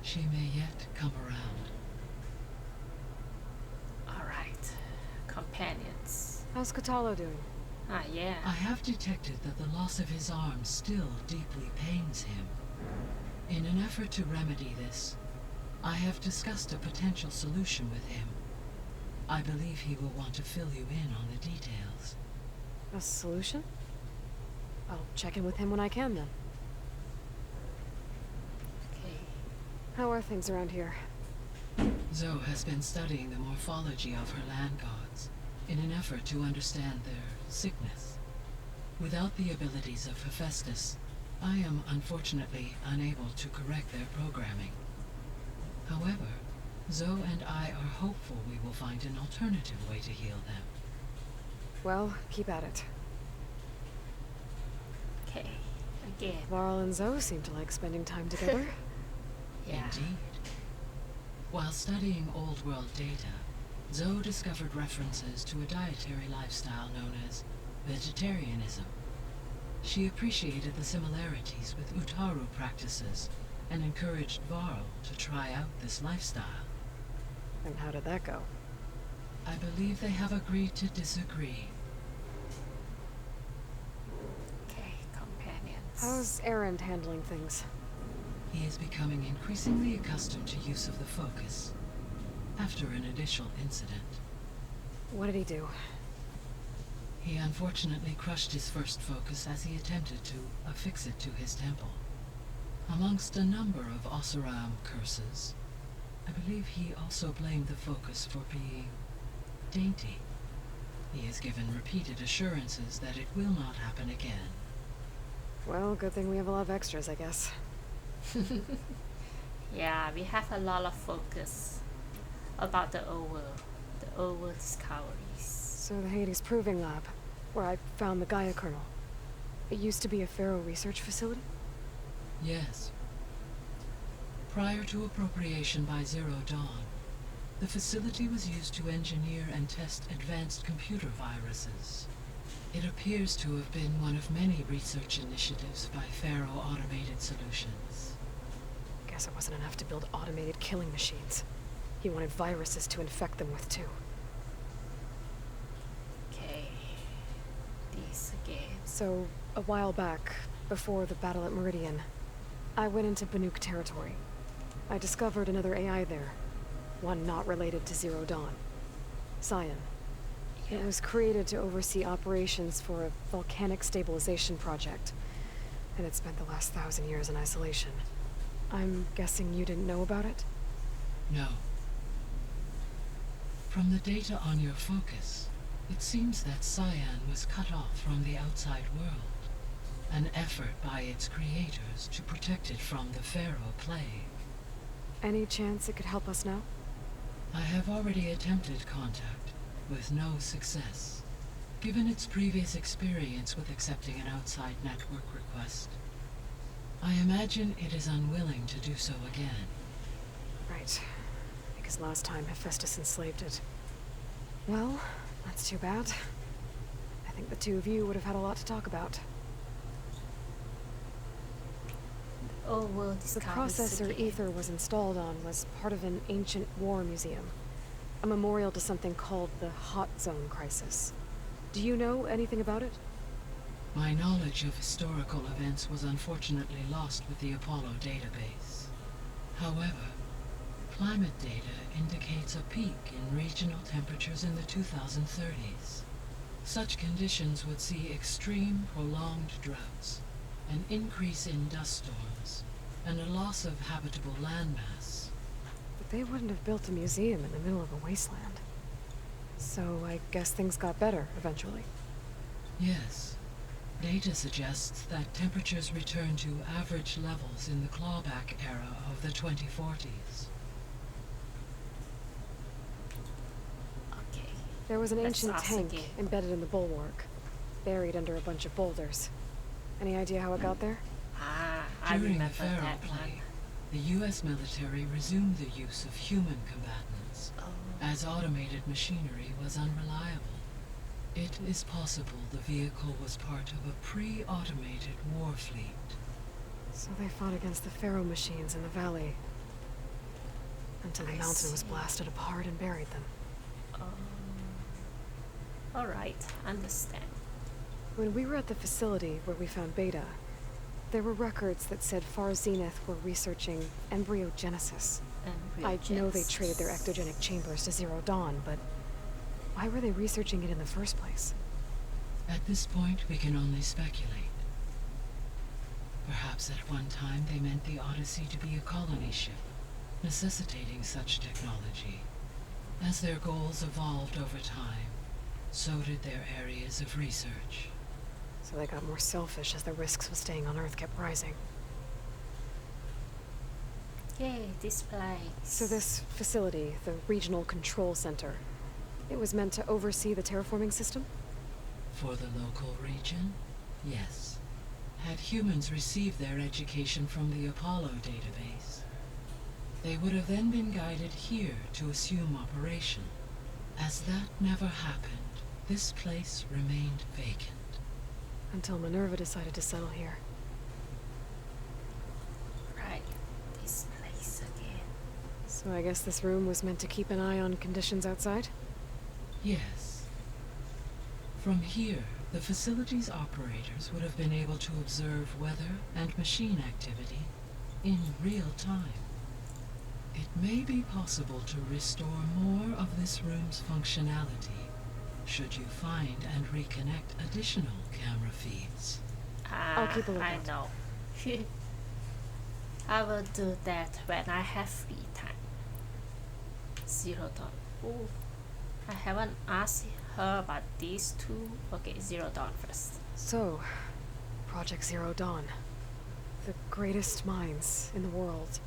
She may yet come around. Alright. Companions. How's Katalo doing? Ah, yeah. I have detected that the loss of his arm still deeply pains him. In an effort to remedy this, I have discussed a potential solution with him. I believe he will want to fill you in on the details. A solution? I'll check in with him when I can then. Okay. How are things around here? Zoe has been studying the morphology of her land gods in an effort to understand their sickness. Without the abilities of Hephaestus, I am unfortunately unable to correct their programming. However, Zoe and I are hopeful we will find an alternative way to heal them. Well, keep at it. Okay. Again. Varl and Zoe seem to like spending time together. Yeah. Indeed. While studying old world data, Zoe discovered references to a dietary lifestyle known as vegetarianism. She appreciated the similarities with Utaru practices and encouraged Varl to try out this lifestyle. And how did that go? I believe they have agreed to disagree. Okay, companions. How's Erend handling things? He is becoming increasingly accustomed to use of the focus after an initial incident. What did he do? He unfortunately crushed his first focus as he attempted to affix it to his temple. Amongst a number of Oseram curses, I believe he also blamed the focus for being dainty. He has given repeated assurances that it will not happen again. Well, good thing we have a lot of extras, I guess. Yeah, we have a lot of focus about the old world discoveries. So the Hades Proving Lab, where I found the Gaia kernel. It used to be a Pharaoh research facility? Yes. Prior to appropriation by Zero Dawn, the facility was used to engineer and test advanced computer viruses. It appears to have been one of many research initiatives by Pharaoh Automated Solutions. Guess it wasn't enough to build automated killing machines. He wanted viruses to infect them with too. Okay. These again. So, a while back, before the battle at Meridian, I went into Banuk territory. I discovered another AI there. One not related to Zero Dawn. Cyan. It was created to oversee operations for a volcanic stabilization project, and it spent the last 1,000 years in isolation. I'm guessing you didn't know about it? No. From the data on your focus, it seems that Cyan was cut off from the outside world, an effort by its creators to protect it from the Pharaoh plague. Any chance it could help us now? I have already attempted contact, with no success, given its previous experience with accepting an outside network request. I imagine it is unwilling to do so again. Right. Because last time Hephaestus enslaved it. Well, that's too bad. I think the two of you would have had a lot to talk about. Old world The discoveries processor again. Ether was installed on was part of an ancient war museum. A memorial to something called the Hot Zone Crisis. Do you know anything about it? My knowledge of historical events was unfortunately lost with the Apollo database. However, climate data indicates a peak in regional temperatures in the 2030s. Such conditions would see extreme, prolonged droughts, an increase in dust storms, and a loss of habitable landmass. But they wouldn't have built a museum in the middle of a wasteland. So I guess things got better eventually. Yes. Data suggests that temperatures returned to average levels in the clawback era of the 2040s. Okay. There was an That's ancient us tank again. embedded in the bulwark, buried under a bunch of boulders. Any idea how it got there? Ah, I During the remember Pharaoh that one. Plague, the U.S. military resumed the use of human combatants, as automated machinery was unreliable. It is possible the vehicle was part of a pre-automated war fleet. So they fought against the Pharaoh machines in the valley, until the mountain was blasted apart and buried them. Alright, understand. When we were at the facility where we found Beta, there were records that said Far Zenith were researching embryogenesis. I know they traded their ectogenic chambers to Zero Dawn, but why were they researching it in the first place? At this point, we can only speculate. Perhaps at one time they meant the Odyssey to be a colony ship, necessitating such technology. As their goals evolved over time, so did their areas of research. So they got more selfish as the risks of staying on Earth kept rising. Yay, this place. So this facility, the Regional Control Center, it was meant to oversee the terraforming system? For the local region, yes. Had humans received their education from the Apollo database, they would have then been guided here to assume operation. As that never happened, this place remained vacant. Until Minerva decided to settle here. Right, this place again. So I guess this room was meant to keep an eye on conditions outside? Yes. From here, the facility's operators would have been able to observe weather and machine activity in real time. It may be possible to restore more of this room's functionality should you find and reconnect additional camera feeds. I'll keep a lookout. I know. I will do that when I have free time. Zero Dawn. Ooh, I haven't asked her about these two. Okay, Zero Dawn first. So, Project Zero Dawn. The greatest minds in the world,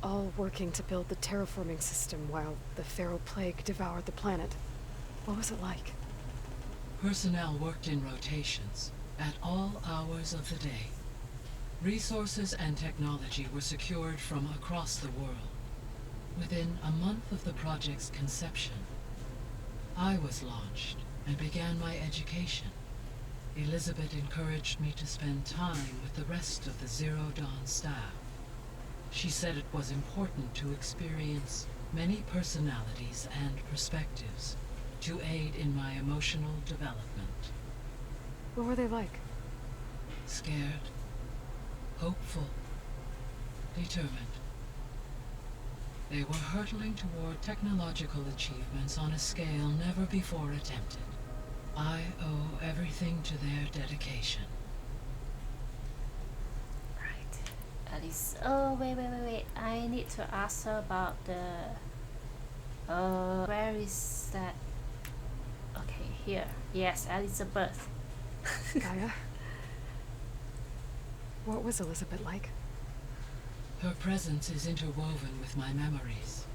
all working to build the terraforming system while the Pharaoh Plague devoured the planet. What was it like? Personnel worked in rotations at all hours of the day. Resources and technology were secured from across the world. Within a month of the project's conception, I was launched and began my education. Elizabeth encouraged me to spend time with the rest of the Zero Dawn staff. She said it was important to experience many personalities and perspectives to aid in my emotional development. What were they like? Scared, hopeful, determined. They were hurtling toward technological achievements on a scale never before attempted. I owe everything to their dedication. Right. Alice. Oh, wait. I need to ask her about the... where is that? Okay, here. Yes, Elizabeth. Gaia? What was Elizabeth like? Her presence is interwoven with my memories.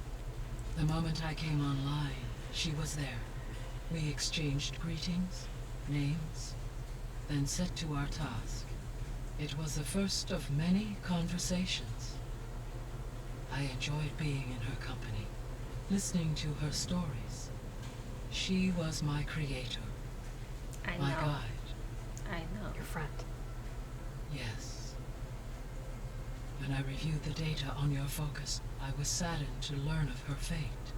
The moment I came online, she was there. We exchanged greetings, names, then set to our task. It was the first of many conversations. I enjoyed being in her company, listening to her stories. She was my creator, my guide. I know. Your friend. Yes. When I reviewed the data on your focus, I was saddened to learn of her fate,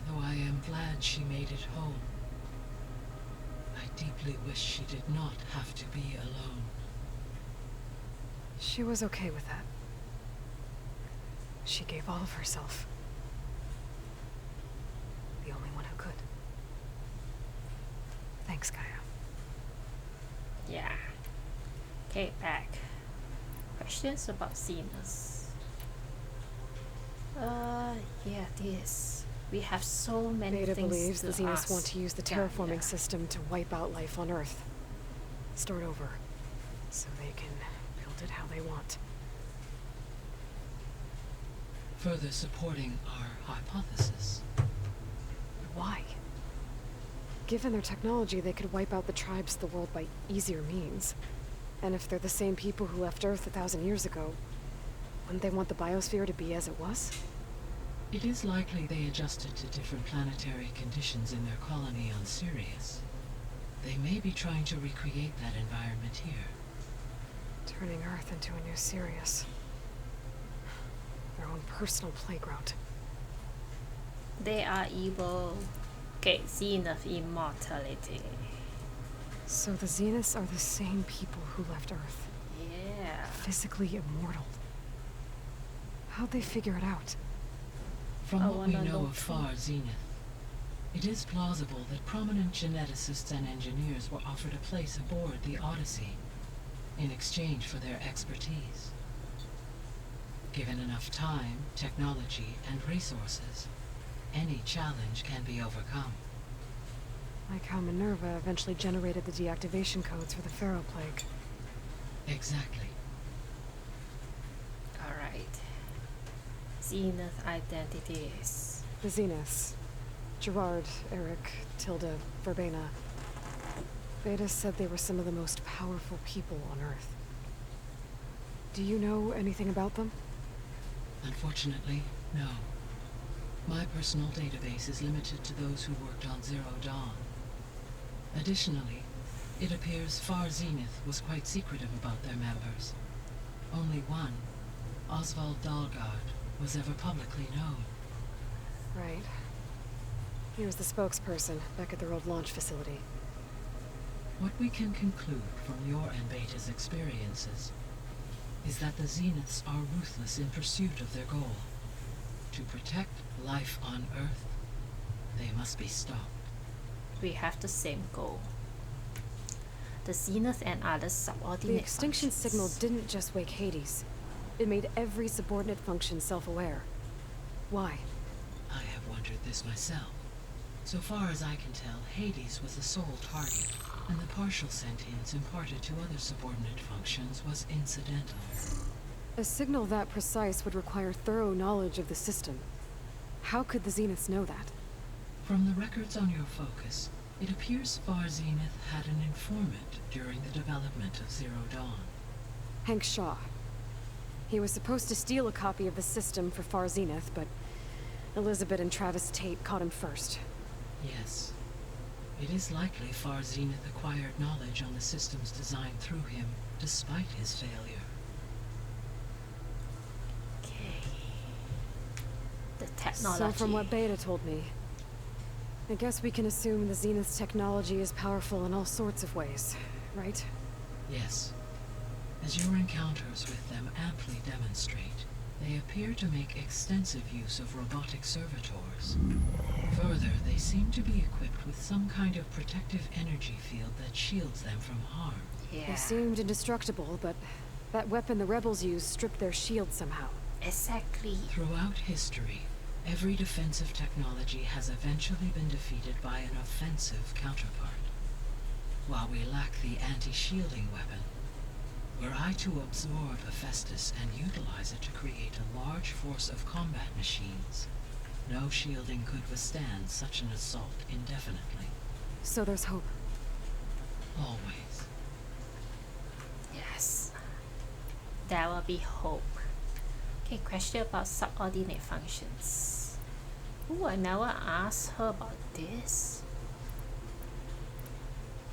though I am glad she made it home. I deeply wish she did not have to be alone. She was okay with that. She gave all of herself. The only one who could. Thanks, Gaia. Yeah. Okay, back. Questions about Zenith. Yeah, this. We have so many Beta things believes to the Zeniths ask. want to use the terraforming system to wipe out life on Earth. Start over. So they can build it how they want. Further supporting our hypothesis. Why? Given their technology, they could wipe out the tribes of the world by easier means. And if they're the same people who left Earth 1,000 years ago, wouldn't they want the biosphere to be as it was? It is likely they adjusted to different planetary conditions in their colony on Sirius. They may be trying to recreate that environment here. Turning Earth into a new Sirius. Their own personal playground. They are evil. Okay, Zenith immortality. So the Zeniths are the same people who left Earth. Yeah. Physically immortal. How'd they figure it out? From what we know of Far Zenith, it is plausible that prominent geneticists and engineers were offered a place aboard the Odyssey in exchange for their expertise. Given enough time, technology, and resources, any challenge can be overcome. Like how Minerva eventually generated the deactivation codes for the Pharaoh Plague. Exactly. Alright. Zenith identities. The Zeniths. Gerard, Eric, Tilda, Verbena. Beta said they were some of the most powerful people on Earth. Do you know anything about them? Unfortunately, no. My personal database is limited to those who worked on Zero Dawn. Additionally, it appears Far Zenith was quite secretive about their members. Only one, Oswald Dahlgard, was ever publicly known. Right. He was the spokesperson back at their old launch facility. What we can conclude from your and Beta's experiences is that the Zeniths are ruthless in pursuit of their goal. To protect life on Earth, they must be stopped. We have the same goal. The Zenith and other subordinate The extinction functions. signal didn't just wake Hades. It made every subordinate function self-aware. Why? I have wondered this myself. So far as I can tell, Hades was the sole target, and the partial sentience imparted to other subordinate functions was incidental. A signal that precise would require thorough knowledge of the system. How could the Zeniths know that? From the records on your focus, it appears Far Zenith had an informant during the development of Zero Dawn. Hank Shaw. He was supposed to steal a copy of the system for Far Zenith, but Elizabeth and Travis Tate caught him first. Yes. It is likely Far Zenith acquired knowledge on the systems designed through him, despite his failure. Okay. The technology. So from what Beta told me, I guess we can assume the Zenith's technology is powerful in all sorts of ways, right? Yes. As your encounters with them amply demonstrate, they appear to make extensive use of robotic servitors. Further, they seem to be equipped with some kind of protective energy field that shields them from harm. Yeah. They seemed indestructible, but that weapon the rebels used stripped their shield somehow. Exactly. Throughout history, every defensive technology has eventually been defeated by an offensive counterpart. While we lack the anti-shielding weapon, were I to absorb Hephaestus and utilize it to create a large force of combat machines, no shielding could withstand such an assault indefinitely. So there's hope. Always. Yes. There will be hope. Okay, question about subordinate functions. Ooh, I never asked her about this.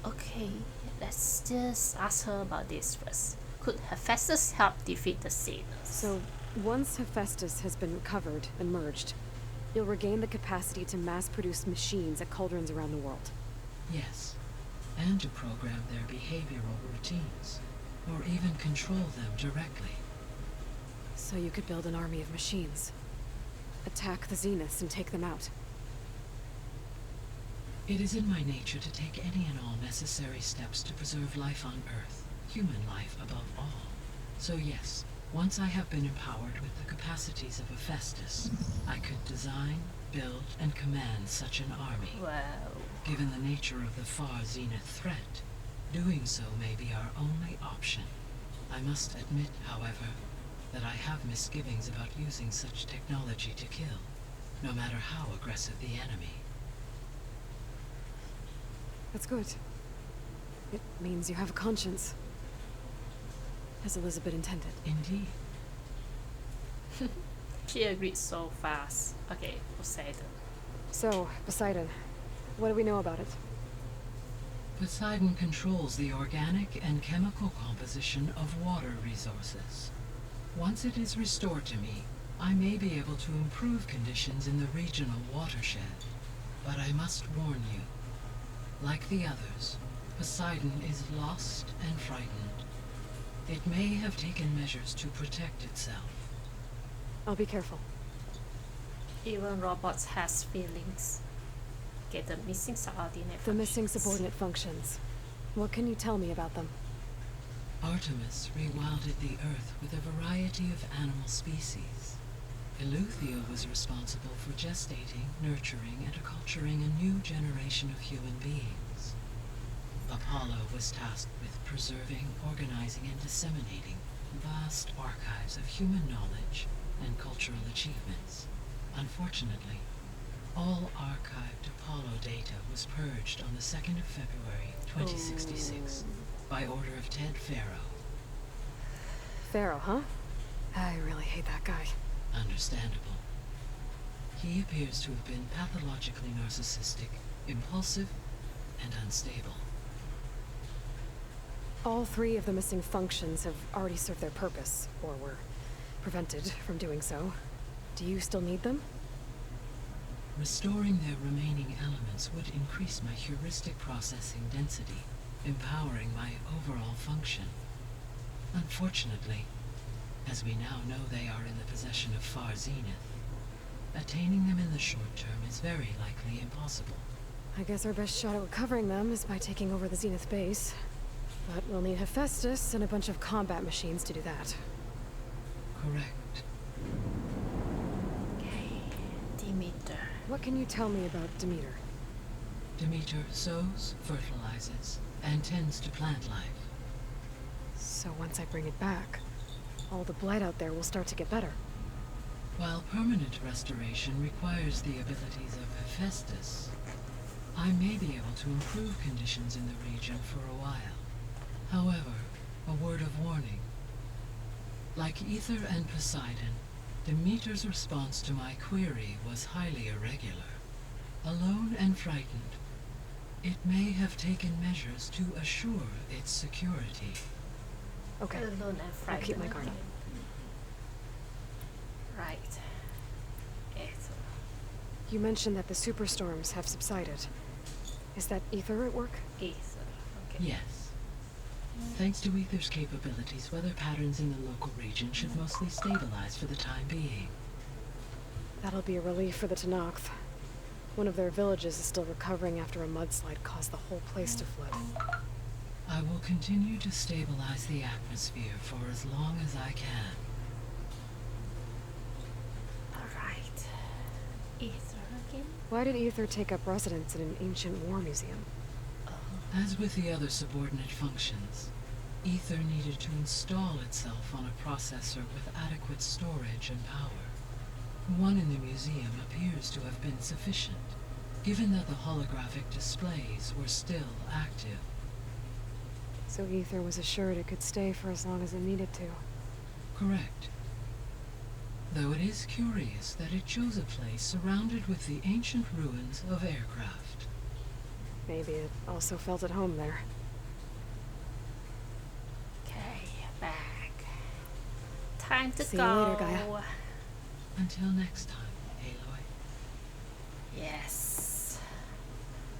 Okay, let's just ask her about this first. Could Hephaestus help defeat the Zeniths? So, once Hephaestus has been recovered and merged, you'll regain the capacity to mass-produce machines at cauldrons around the world. Yes. and to program their behavioral routines, or even control them directly. So you could build an army of machines. Attack the Zeniths and take them out. It is in my nature to take any and all necessary steps to preserve life on Earth, human life above all. So yes, once I have been empowered with the capacities of Hephaestus, I could design, build, and command such an army. Wow. Given the nature of the far Zenith threat, doing so may be our only option. I must admit, however, that I have misgivings about using such technology to kill, no matter how aggressive the enemy. That's good. It means you have a conscience. As Elizabeth intended. Indeed. She agreed so fast. Okay, Poseidon. So, Poseidon, what do we know about it? Poseidon controls the organic and chemical composition of water resources. Once it is restored to me, I may be able to improve conditions in the regional watershed. But I must warn you, like the others, Poseidon is lost and frightened. It may have taken measures to protect itself. I'll be careful. Even robots has feelings. Get the missing subordinate The missing functions. subordinate functions. What can you tell me about them? Artemis rewilded the Earth with a variety of animal species. Eleuthia was responsible for gestating, nurturing, and acculturating a new generation of human beings. Apollo was tasked with preserving, organizing, and disseminating vast archives of human knowledge and cultural achievements. Unfortunately, all archived Apollo data was purged on the 2nd of February, 2066, by order of Ted Faro. Pharaoh, huh? I really hate that guy. Understandable. He appears to have been pathologically narcissistic, impulsive, and unstable. All 3 of the missing functions have already served their purpose, or were prevented from doing so. Do you still need them? Restoring their remaining elements would increase my heuristic processing density, empowering my overall function. Unfortunately, as we now know they are in the possession of far Zenith, attaining them in the short term is very likely impossible. I guess our best shot at recovering them is by taking over the Zenith base. But we'll need Hephaestus and a bunch of combat machines to do that. Correct. Okay, Demeter. What can you tell me about Demeter? Demeter sows, fertilizes, and tends to plant life. So once I bring it back, all the blight out there will start to get better. While permanent restoration requires the abilities of Hephaestus, I may be able to improve conditions in the region for a while. However, a word of warning. Like Ether and Poseidon, Demeter's response to my query was highly irregular. Alone and frightened, it may have taken measures to assure its security. Okay, Alone and I'll frightened. keep my guard up. Right. Ether. You mentioned that the superstorms have subsided. Is that Ether at work? Ether. Okay. Yes. Thanks to Ether's capabilities, weather patterns in the local region should mostly stabilize for the time being. That'll be a relief for the Tenakth. One of their villages is still recovering after a mudslide caused the whole place to flood. I will continue to stabilize the atmosphere for as long as I can. Alright. Ether again? Why did Ether take up residence in an ancient war museum? As with the other subordinate functions, Ether needed to install itself on a processor with adequate storage and power. One in the museum appears to have been sufficient, given that the holographic displays were still active. So Ether was assured it could stay for as long as it needed to. Correct. Though it is curious that it chose a place surrounded with the ancient ruins of aircraft. Maybe it also felt at home there. Okay, back. Time to See go. you later, Gaia. Until next time, Aloy. Yes.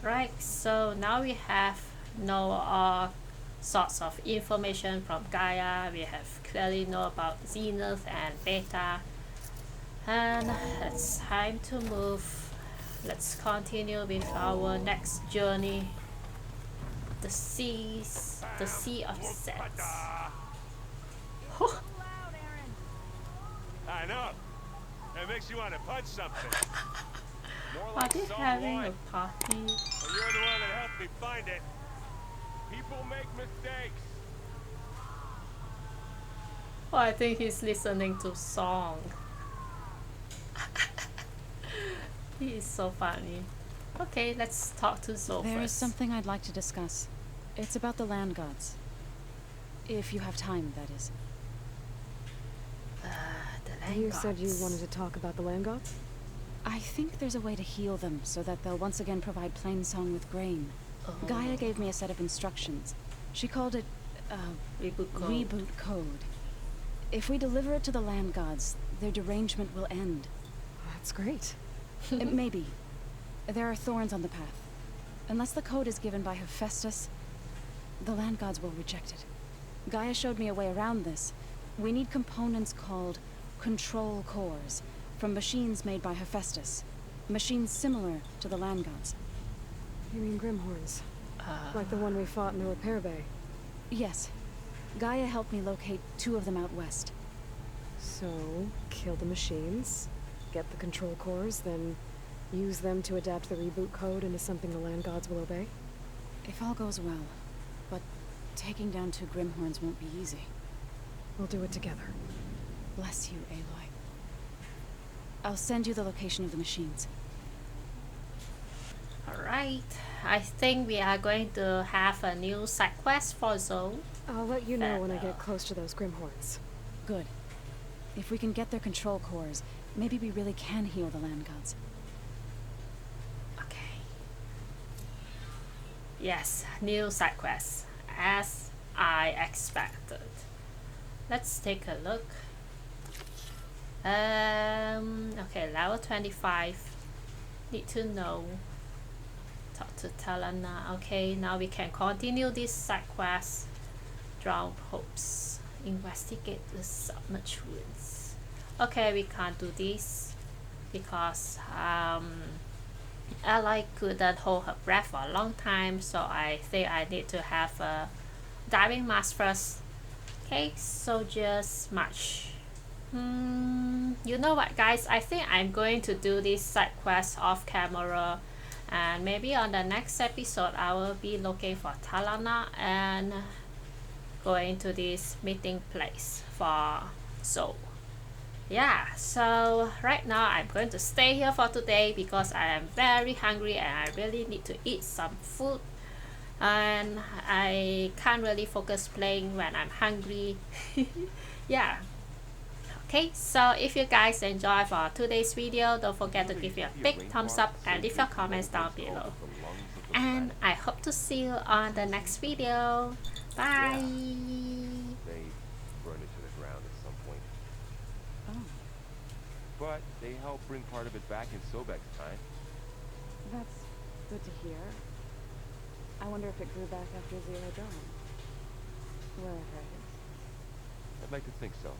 Right, so now we have know all sorts of information from Gaia. We have clearly know about Zenith and Beta. And it's time to move. Let's continue with our next journey. The Sea of Sets. I know. That makes you want to punch something. More Are like they someone. having a party? Well, you're the one that helped me find it. People make mistakes. Oh, I think he's listening to song. He is so funny. Okay, let's talk to Zoe There is first. something I'd like to discuss. It's about the land gods. If you have time, that is. The land You said you gods. wanted to talk about the land gods? I think there's a way to heal them so that they'll once again provide plain song with grain. Gaia gave me a set of instructions. She called it, Reboot Code. If we deliver it to the land gods, their derangement will end. That's great. It may be. There are thorns on the path. Unless the code is given by Hephaestus, the land gods will reject it. Gaia showed me a way around this. We need components called control cores from machines made by Hephaestus. Machines similar to the land gods. You mean Grimhorns? Like the one we fought in the repair bay? Yes. Gaia helped me locate 2 of them out west. So, kill the machines, get the control cores, then use them to adapt the reboot code into something the land gods will obey? If all goes well. But taking down 2 Grimhorns won't be easy. We'll do it together. Bless you, Aloy. I'll send you the location of the machines. Alright, I think we are going to have a new side quest for Zoe. I'll let you know when I get close to those Grimhorns. Good. If we can get their control cores, maybe we really can heal the land gods. Okay. Yes, new side quest, as I expected. Let's take a look. Okay, level 25. Need to know. Talk to Talana. Okay, now we can continue this side quest. Drown hopes. Investigate the submerged ruins. Okay, we can't do this because Aloy couldn't hold her breath for a long time, so I think I need to have a diving mask first. Okay, soldiers march. You know what, guys? I think I'm going to do this side quest off camera, and maybe on the next episode I will be looking for Talana and going to this meeting place for Zoe. Yeah, so right now I'm going to stay here for today because I am very hungry and I really need to eat some food, and I can't really focus playing when I'm hungry. Yeah. Okay, so if you guys enjoy for today's video, don't forget to give it a big thumbs up and leave your comments down below. And I hope to see you on the next video. Bye! They burned it to the ground at some point. Oh, But they helped bring part of it back in Sobek's time. that's good to hear. I wonder if it grew back after Zero Dawn. Wherever it is. I'd like to think so.